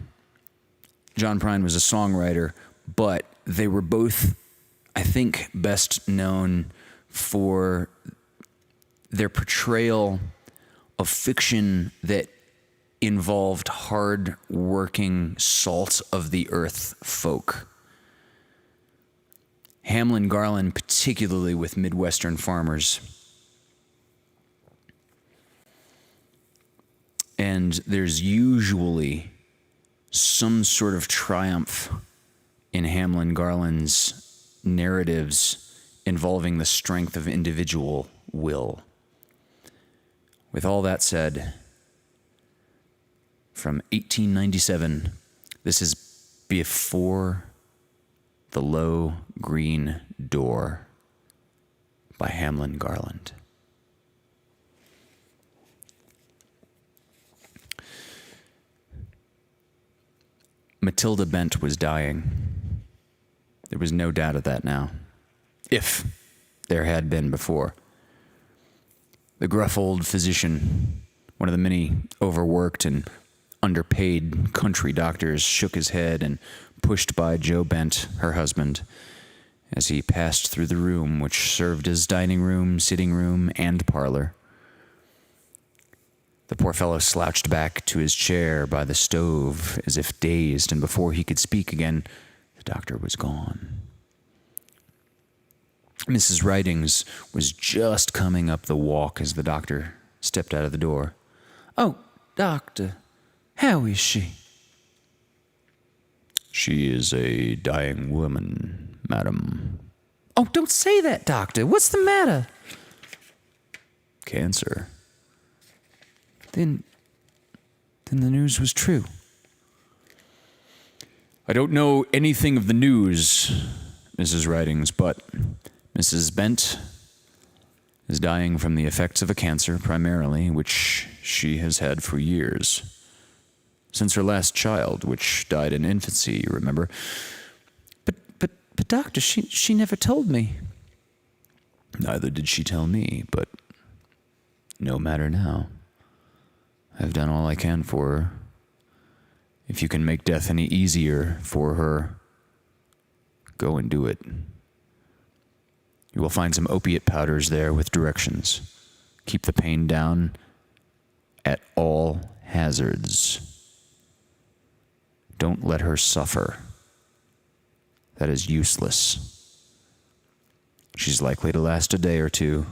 John Prine was a songwriter, but they were both, I think, best known for their portrayal of fiction that involved hard-working, salt-of-the-earth folk. Hamlin Garland, particularly with Midwestern farmers. And there's usually some sort of triumph in Hamlin Garland's narratives involving the strength of individual will. With all that said, from 1897, this is Before the Low Green Door by Hamlin Garland. Matilda Bent was dying. There was no doubt of that now, if there had been before. The gruff old physician, one of the many overworked and underpaid country doctors, shook his head and pushed by Joe Bent, her husband, as he passed through the room which served as dining room, sitting room, and parlor. The poor fellow slouched back to his chair by the stove as if dazed, and before he could speak again, the doctor was gone. Mrs. Ridings was just coming up the walk as the doctor stepped out of the door. "Oh, doctor, how is she?" "She is a dying woman, madam." "Oh, don't say that, doctor. What's the matter?" "Cancer." Then the news was true. "I don't know anything of the news, Mrs. Ridings, but Mrs. Bent is dying from the effects of a cancer, primarily, which she has had for years. Since her last child, which died in infancy, you remember." But doctor, she never told me." "Neither did she tell me, but no matter now. I've done all I can for her. If you can make death any easier for her, go and do it. You will find some opiate powders there with directions. Keep the pain down at all hazards. Don't let her suffer. That is useless. She's likely to last a day or two,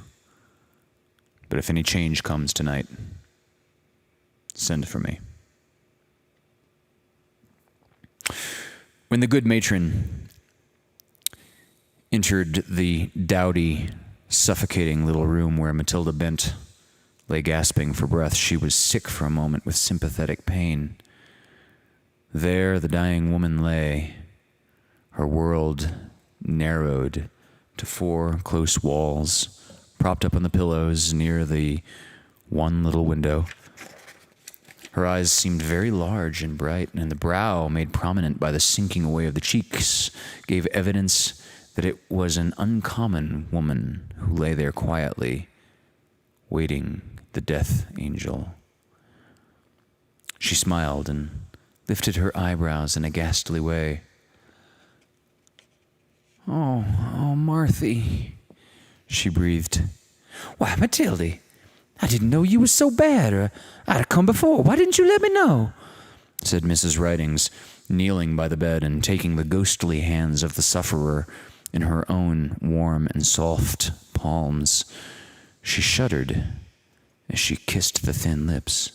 but if any change comes tonight, send for me." When the good matron entered the dowdy, suffocating little room where Matilda Bent lay gasping for breath, she was sick for a moment with sympathetic pain. There the dying woman lay, her world narrowed to 4 close walls, propped up on the pillows near the one little window. Her eyes seemed very large and bright, and the brow, made prominent by the sinking away of the cheeks, gave evidence that it was an uncommon woman who lay there quietly, waiting the death angel. She smiled and lifted her eyebrows in a ghastly way. Oh, Marthy," she breathed. "Why, Matilda, I didn't know you was so bad, or I'd have come before. Why didn't you let me know?" said Mrs. Ridings, kneeling by the bed and taking the ghostly hands of the sufferer in her own warm and soft palms. She shuddered as she kissed the thin lips.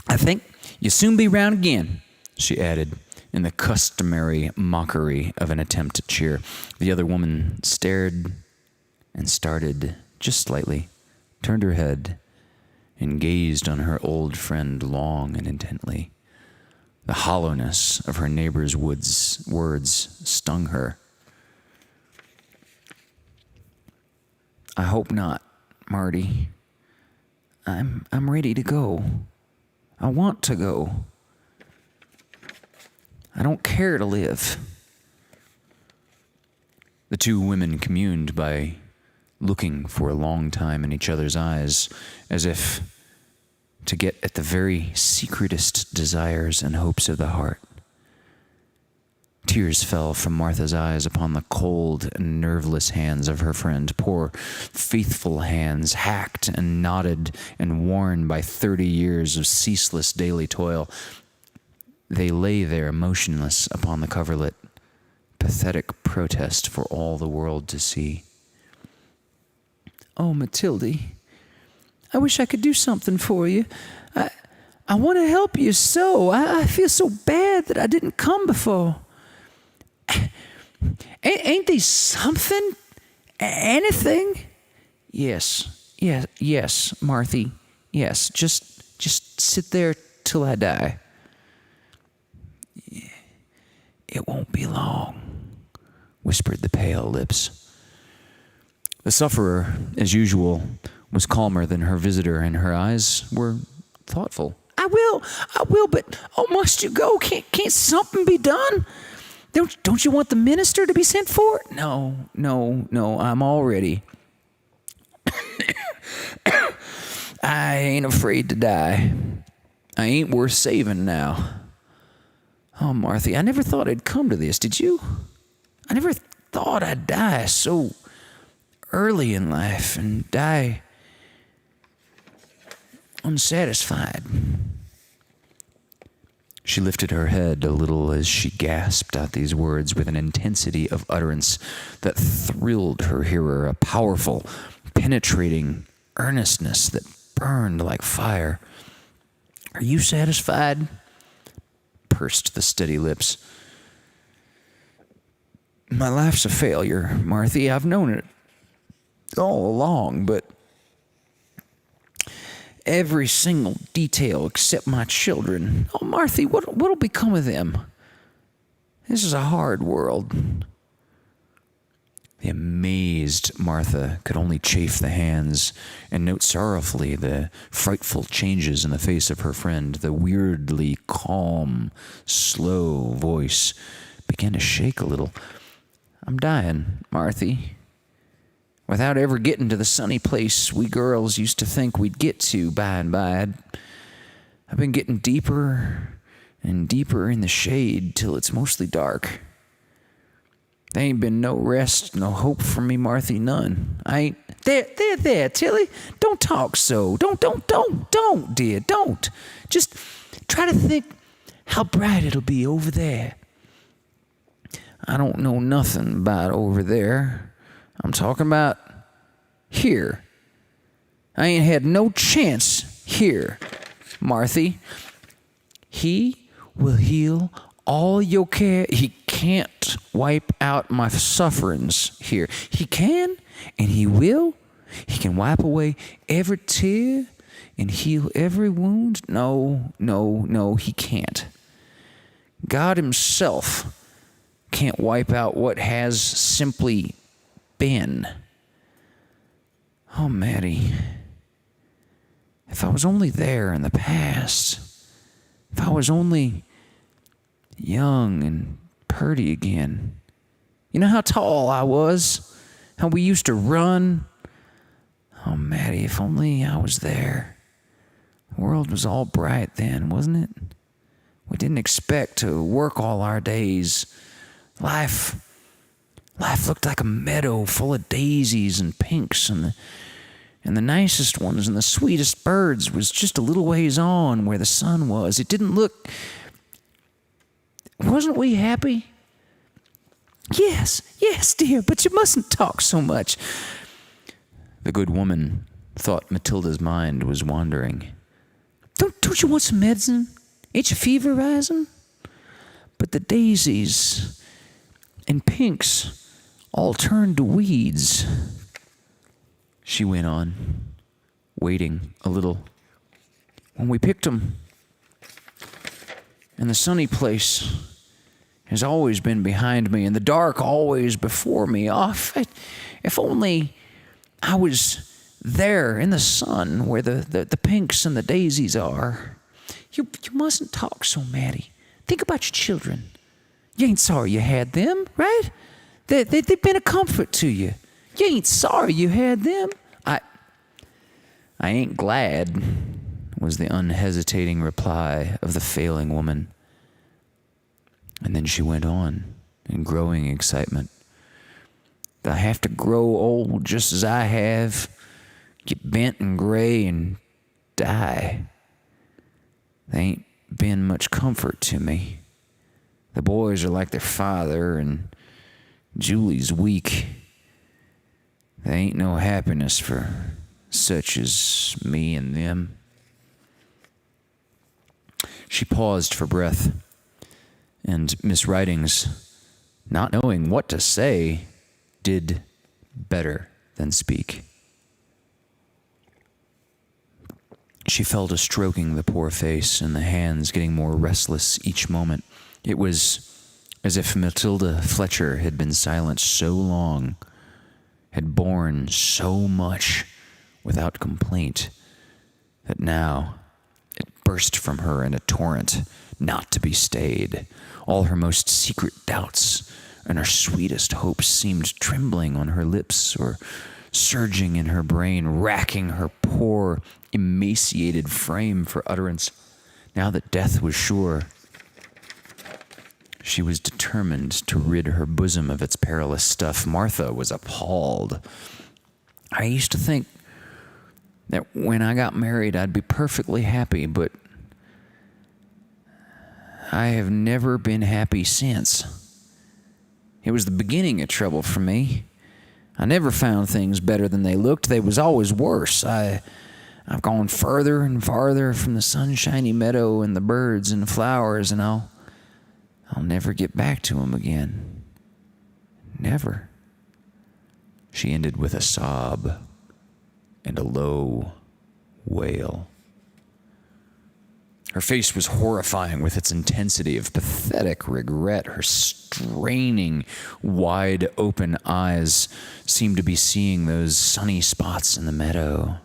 "I think you'll soon be round again," she added, in the customary mockery of an attempt at cheer. The other woman stared and started just slightly, turned her head, and gazed on her old friend long and intently. The hollowness of her neighbor's words stung her. "I hope not, Marty. I'm ready to go. I want to go. I don't care to live." The two women communed by looking for a long time in each other's eyes, as if to get at the very secretest desires and hopes of the heart. Tears fell from Martha's eyes upon the cold and nerveless hands of her friend, poor, faithful hands, hacked and knotted and worn by 30 years of ceaseless daily toil. They lay there motionless upon the coverlet, pathetic protest for all the world to see. "Oh, Matilde, I wish I could do something for you. I want to help you so. I feel so bad that I didn't come before. Ain't there something? Anything?" Yes, Marthy. Yes, just sit there till I die." "It won't be long," whispered the pale lips. The sufferer, as usual, was calmer than her visitor, and her eyes were thoughtful. I will, but must you go? Can't something be done? Don't you want the minister to be sent for?" No, I'm all ready. I ain't afraid to die. I ain't worth saving now. Oh, Marthy, I never thought I'd come to this, did you? I never thought I'd die so early in life and die unsatisfied. She lifted her head a little as she gasped out these words with an intensity of utterance that thrilled her hearer, a powerful, penetrating earnestness that burned like fire. "Are you satisfied?" pursed the steady lips. "My life's a failure, Marthy. I've known it all along, but every single detail except my children. Oh, Marthy, what'll become of them? This is a hard world." The amazed Martha could only chafe the hands and note sorrowfully the frightful changes in the face of her friend. The weirdly calm, slow voice began to shake a little. "I'm dying, Marthy. Without ever getting to the sunny place we girls used to think we'd get to by and by. I've been getting deeper and deeper in the shade till it's mostly dark. There ain't been no rest, no hope for me, Marthy, none. I ain't... There, Tilly. Don't talk so. Don't, dear, don't. Just try to think how bright it'll be over there." "I don't know nothing about over there. I'm talking about here. I ain't had no chance here, Marthy. He will heal all your care. He can't wipe out my sufferings here. He can, and he will. He can wipe away every tear and heal every wound. No, he can't. God himself can't wipe out what has simply been. Oh, Maddie, if I was only there in the past, if I was only young and purty again. You know how tall I was? How we used to run? Oh, Maddie, if only I was there. The world was all bright then, wasn't it? We didn't expect to work all our days. Life looked like a meadow full of daisies and pinks, and the nicest ones and the sweetest birds was just a little ways on where the sun was. It didn't look... Wasn't we happy? Yes, dear, but you mustn't talk so much. The good woman thought Matilda's mind was wandering. Don't you want some medicine? Ain't your fever rising? But the daisies and pinks all turned to weeds. She went on, waiting a little. When we picked 'em, and the sunny place has always been behind me, and the dark always before me. Oh, if only I was there in the sun where the pinks and the daisies are. You mustn't talk so, Maddie. Think about your children. You ain't sorry you had them, right? They've been a comfort to you. You ain't sorry you had them. I ain't glad, was the unhesitating reply of the failing woman. And then she went on in growing excitement. I have to grow old just as I have, get bent and gray and die. They ain't been much comfort to me. The boys are like their father, and Julie's weak. There ain't no happiness for such as me and them. She paused for breath, and Miss Ridings, not knowing what to say, did better than speak. She fell to stroking the poor face, and the hands getting more restless each moment. It was as if Matilda Fletcher had been silent so long, had borne so much without complaint, that now it burst from her in a torrent not to be stayed. All her most secret doubts and her sweetest hopes seemed trembling on her lips or surging in her brain, racking her poor, emaciated frame for utterance. Now that death was sure, she was determined to rid her bosom of its perilous stuff. Martha was appalled. I used to think that when I got married, I'd be perfectly happy, but I have never been happy since. It was the beginning of trouble for me. I never found things better than they looked. They was always worse. I've gone further and farther from the sunshiny meadow and the birds and the flowers, and I'll never get back to 'em again. Never. She ended with a sob and a low wail. Her face was horrifying with its intensity of pathetic regret. Her straining, wide-open eyes seemed to be seeing those sunny spots in the meadow.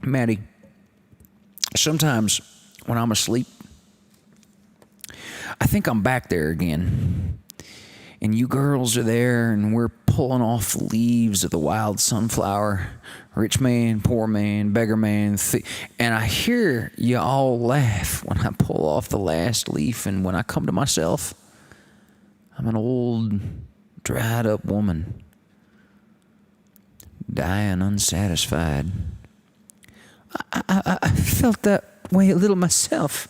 Maddie, sometimes when I'm asleep, I think I'm back there again. And you girls are there, and we're pulling off the leaves of the wild sunflower. Rich man, poor man, beggar man. And I hear you all laugh when I pull off the last leaf, and when I come to myself, I'm an old, dried-up woman, dying unsatisfied. I felt that way a little myself,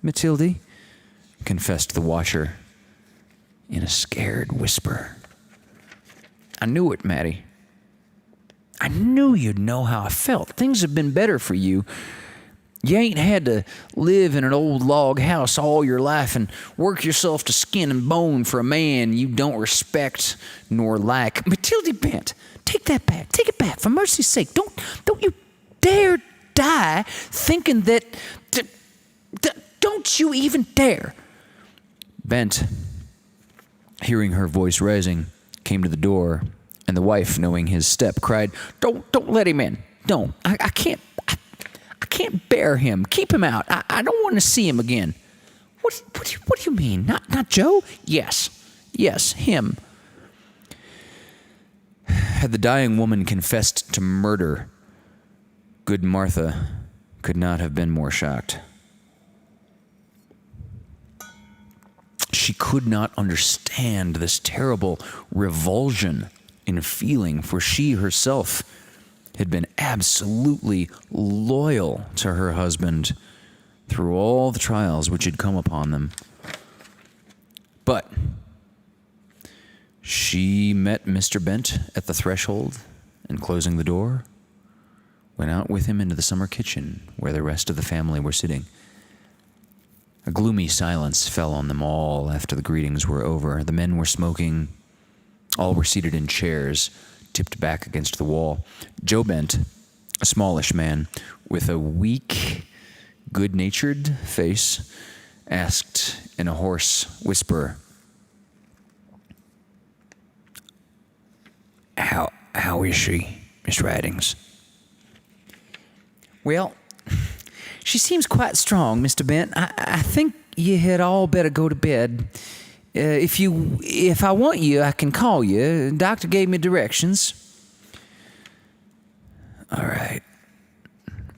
Matilde, confessed the watcher in a scared whisper. I knew it, Maddie. I knew you'd know how I felt. Things have been better for you. You ain't had to live in an old log house all your life and work yourself to skin and bone for a man you don't respect nor like. Matilde Bent, take that back. Take it back. For mercy's sake, don't you dare die thinking that don't you even dare. Bent, hearing her voice rising, came to the door, and the wife, knowing his step, cried, Don't let him in. Don't. I can't bear him. Keep him out. I don't want to see him again. What do you mean? Not Joe? Yes, him. Had the dying woman confessed to murder, good Martha could not have been more shocked. She could not understand this terrible revulsion in feeling, for she herself had been absolutely loyal to her husband through all the trials which had come upon them. But she met Mr. Bent at the threshold and, closing the door, went out with him into the summer kitchen where the rest of the family were sitting. A gloomy silence fell on them all after the greetings were over. The men were smoking. All were seated in chairs, tipped back against the wall. Joe Bent, a smallish man with a weak, good-natured face, asked in a hoarse whisper, How is she, Miss Ridings? Well, she seems quite strong, Mr. Bent. I think you had all better go to bed. If I want you, I can call you. The doctor gave me directions. All right,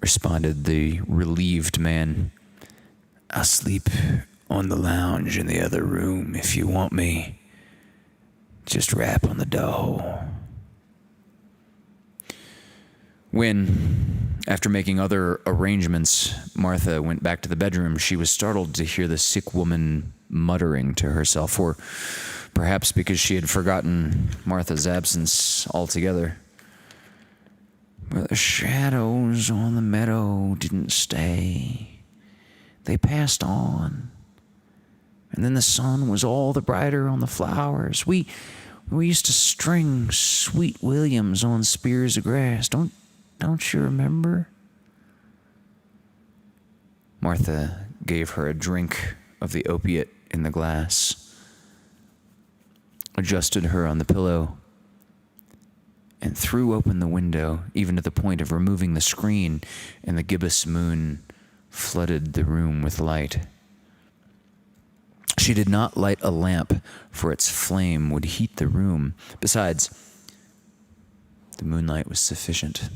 responded the relieved man. I'll sleep on the lounge in the other room if you want me. Just rap on the door. When, after making other arrangements, Martha went back to the bedroom, she was startled to hear the sick woman muttering to herself, or perhaps because she had forgotten Martha's absence altogether. But the shadows on the meadow didn't stay. They passed on. And then the sun was all the brighter on the flowers. We used to string sweet williams on spears of grass. Don't you remember? Martha gave her a drink of the opiate in the glass, adjusted her on the pillow, and threw open the window, even to the point of removing the screen, and the gibbous moon flooded the room with light. She did not light a lamp, for its flame would heat the room. Besides, the moonlight was sufficient.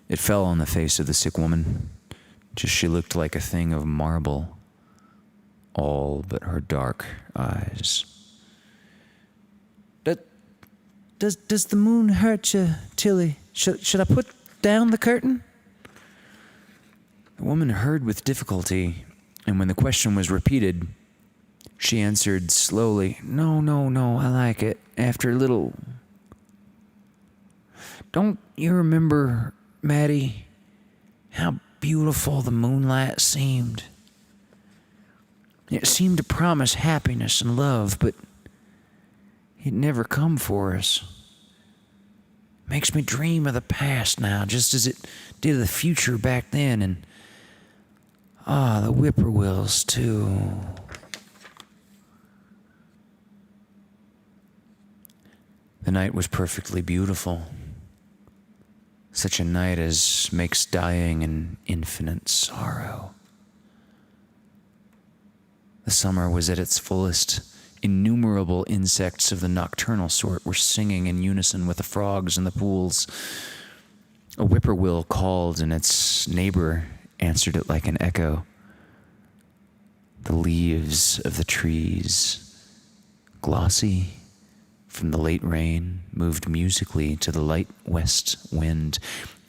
It fell on the face of the sick woman, just she looked like a thing of marble, all but her dark eyes. Does the moon hurt you, Tilly? Should I put down the curtain? The woman heard with difficulty, and when the question was repeated, she answered slowly, No, I like it. After a little. Don't you remember, Maddie, how beautiful the moonlight seemed? It seemed to promise happiness and love, but it never come for us. Makes me dream of the past now, just as it did of the future back then, and the whippoorwills too. The night was perfectly beautiful. Such a night as makes dying an infinite sorrow. The summer was at its fullest. Innumerable insects of the nocturnal sort were singing in unison with the frogs in the pools. A whippoorwill called, and its neighbor answered it like an echo. The leaves of the trees, glossy from the late rain, moved musically to the light west wind,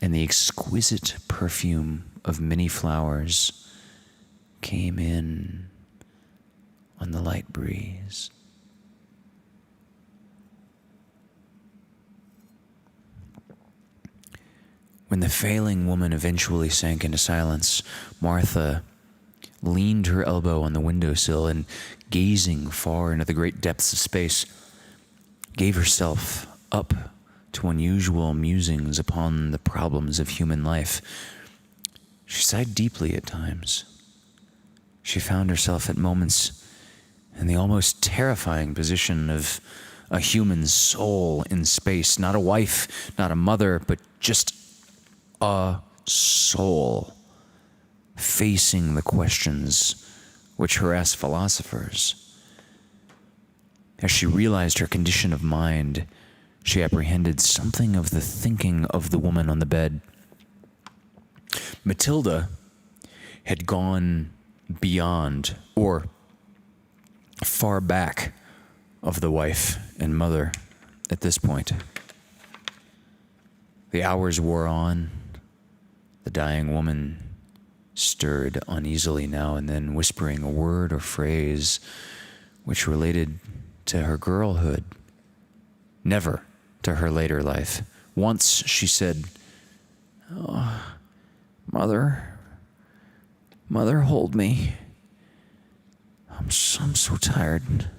and the exquisite perfume of many flowers came in on the light breeze. When the failing woman eventually sank into silence, Martha leaned her elbow on the windowsill and, gazing far into the great depths of space, gave herself up to unusual musings upon the problems of human life. She sighed deeply at times. She found herself at moments in the almost terrifying position of a human soul in space, not a wife, not a mother, but just a soul facing the questions which harass philosophers. As she realized her condition of mind, she apprehended something of the thinking of the woman on the bed. Matilda had gone beyond, or far back of the wife and mother at this point. The hours wore on. The dying woman stirred uneasily now and then, whispering a word or phrase which related to her girlhood, never to her later life. Once she said, "Oh, Mother, hold me. I'm so tired.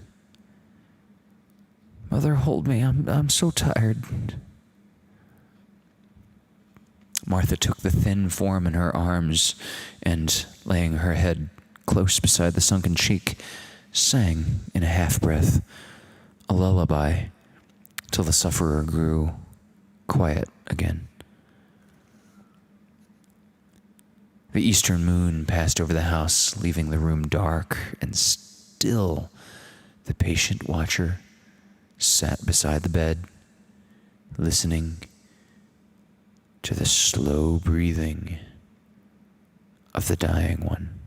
Mother, hold me. I'm so tired." Martha took the thin form in her arms and, laying her head close beside the sunken cheek, sang in a half-breath a lullaby till the sufferer grew quiet again. The eastern moon passed over the house, leaving the room dark and still. The patient watcher sat beside the bed, listening to the slow breathing of the dying one.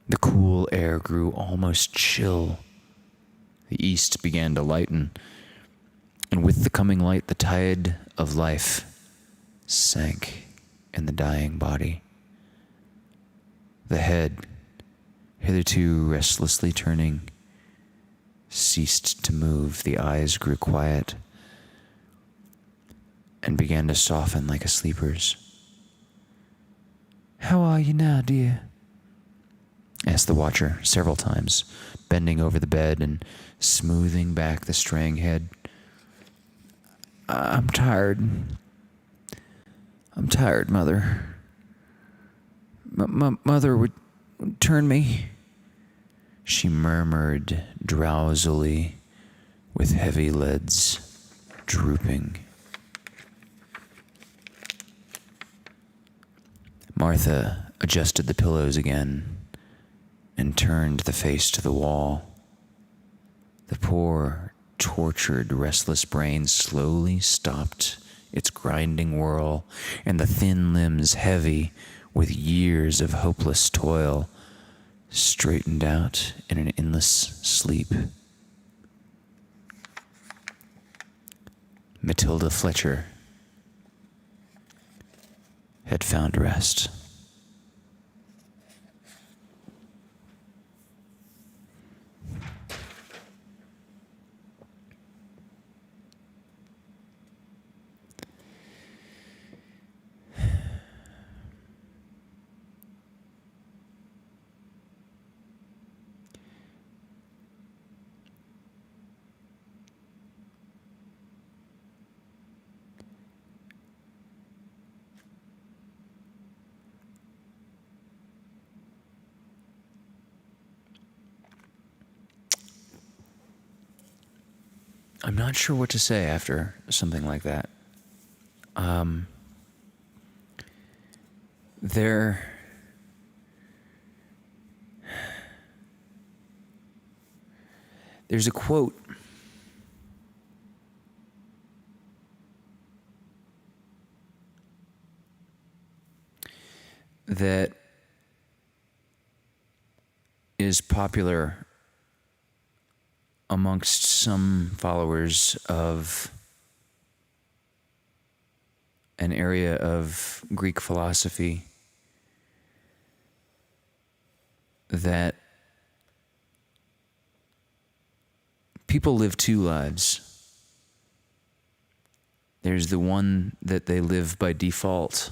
The cool air grew almost chill. The east began to lighten, and with the coming light, the tide of life sank in the dying body. The head, hitherto restlessly turning, ceased to move. The eyes grew quiet and began to soften like a sleeper's. "How are you now, dear?" asked the watcher several times, bending over the bed and smoothing back the straying head. I'm tired, Mother. Mother would turn me," she murmured drowsily, with heavy lids drooping. Martha adjusted the pillows again and turned the face to the wall. The poor, tortured, restless brain slowly stopped its grinding whirl, and the thin limbs, heavy with years of hopeless toil, straightened out in an endless sleep. Matilda Fletcher had found rest. I'm not sure what to say after something like that. There's a quote that is popular amongst some followers of an area of Greek philosophy, that people live two lives. There's the one that they live by default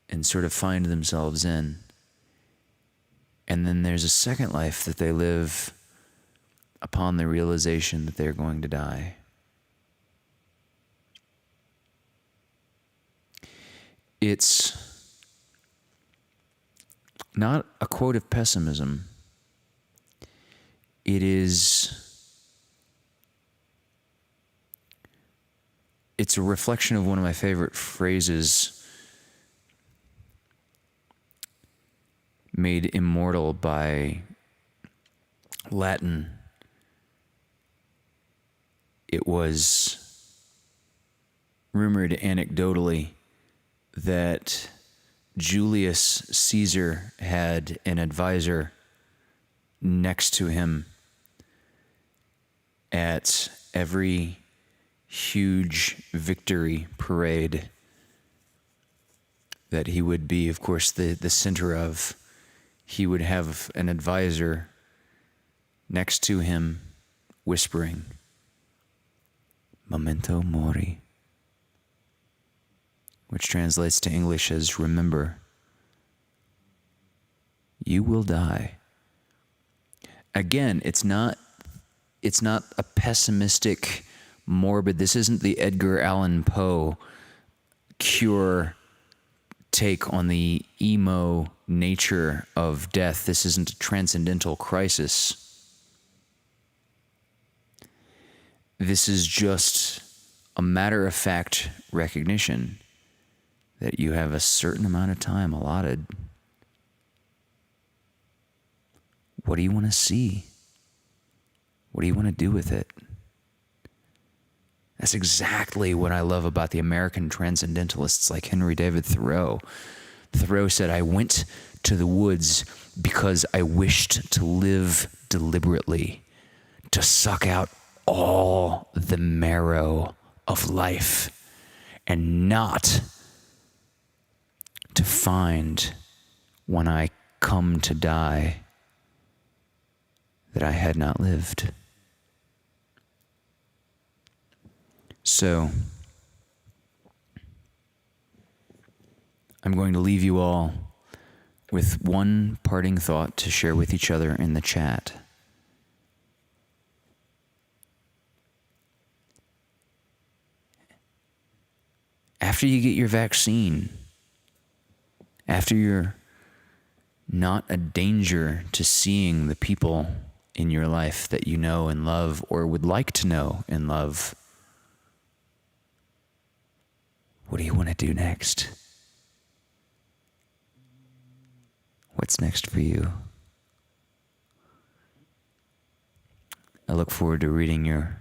and sort of find themselves in. And then there's a second life that they live upon the realization that they're going to die. It's not a quote of pessimism. It's a reflection of one of my favorite phrases made immortal by Latin. It was rumored anecdotally that Julius Caesar had an advisor next to him at every huge victory parade that he would be, of course, the center of. He would have an advisor next to him whispering, "Memento mori," which translates to English as "remember, you will die." Again, it's not a pessimistic, morbid, this isn't the Edgar Allan Poe Cure take on the emo nature of death. This isn't a transcendental crisis. This is just a matter-of-fact recognition that you have a certain amount of time allotted. What do you want to see? What do you want to do with it? That's exactly what I love about the American transcendentalists like Henry David Thoreau. Thoreau said, "I went to the woods because I wished to live deliberately, to suck out all the marrow of life, and not to find when I come to die that I had not lived." So, I'm going to leave you all with one parting thought to share with each other in the chat. After you get your vaccine, after you're not a danger to seeing the people in your life that you know and love or would like to know and love, what do you want to do next? What's next for you? I look forward to reading your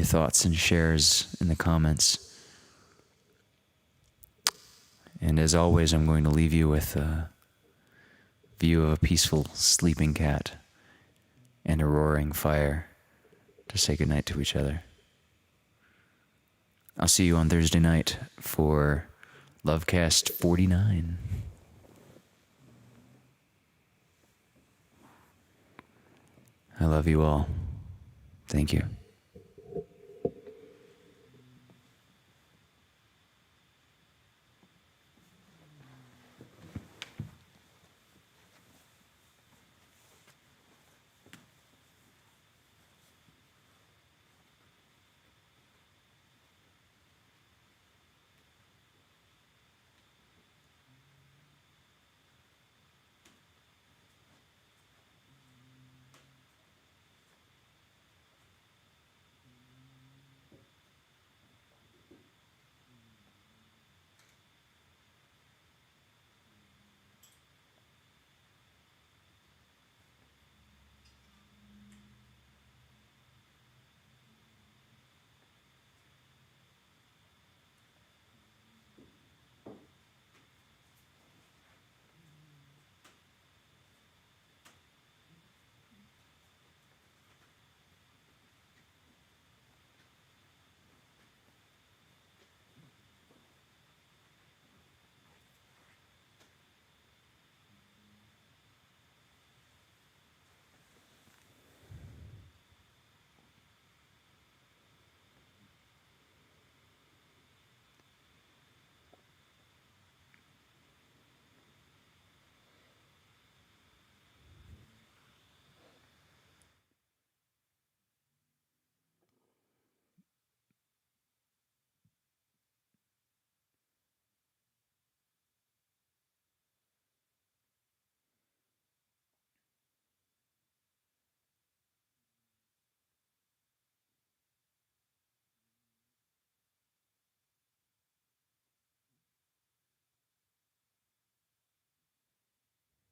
thoughts and shares in the comments. And as always, I'm going to leave you with a view of a peaceful sleeping cat and a roaring fire to say goodnight to each other. I'll see you on Thursday night for Lovecast 49. I love you all. Thank you.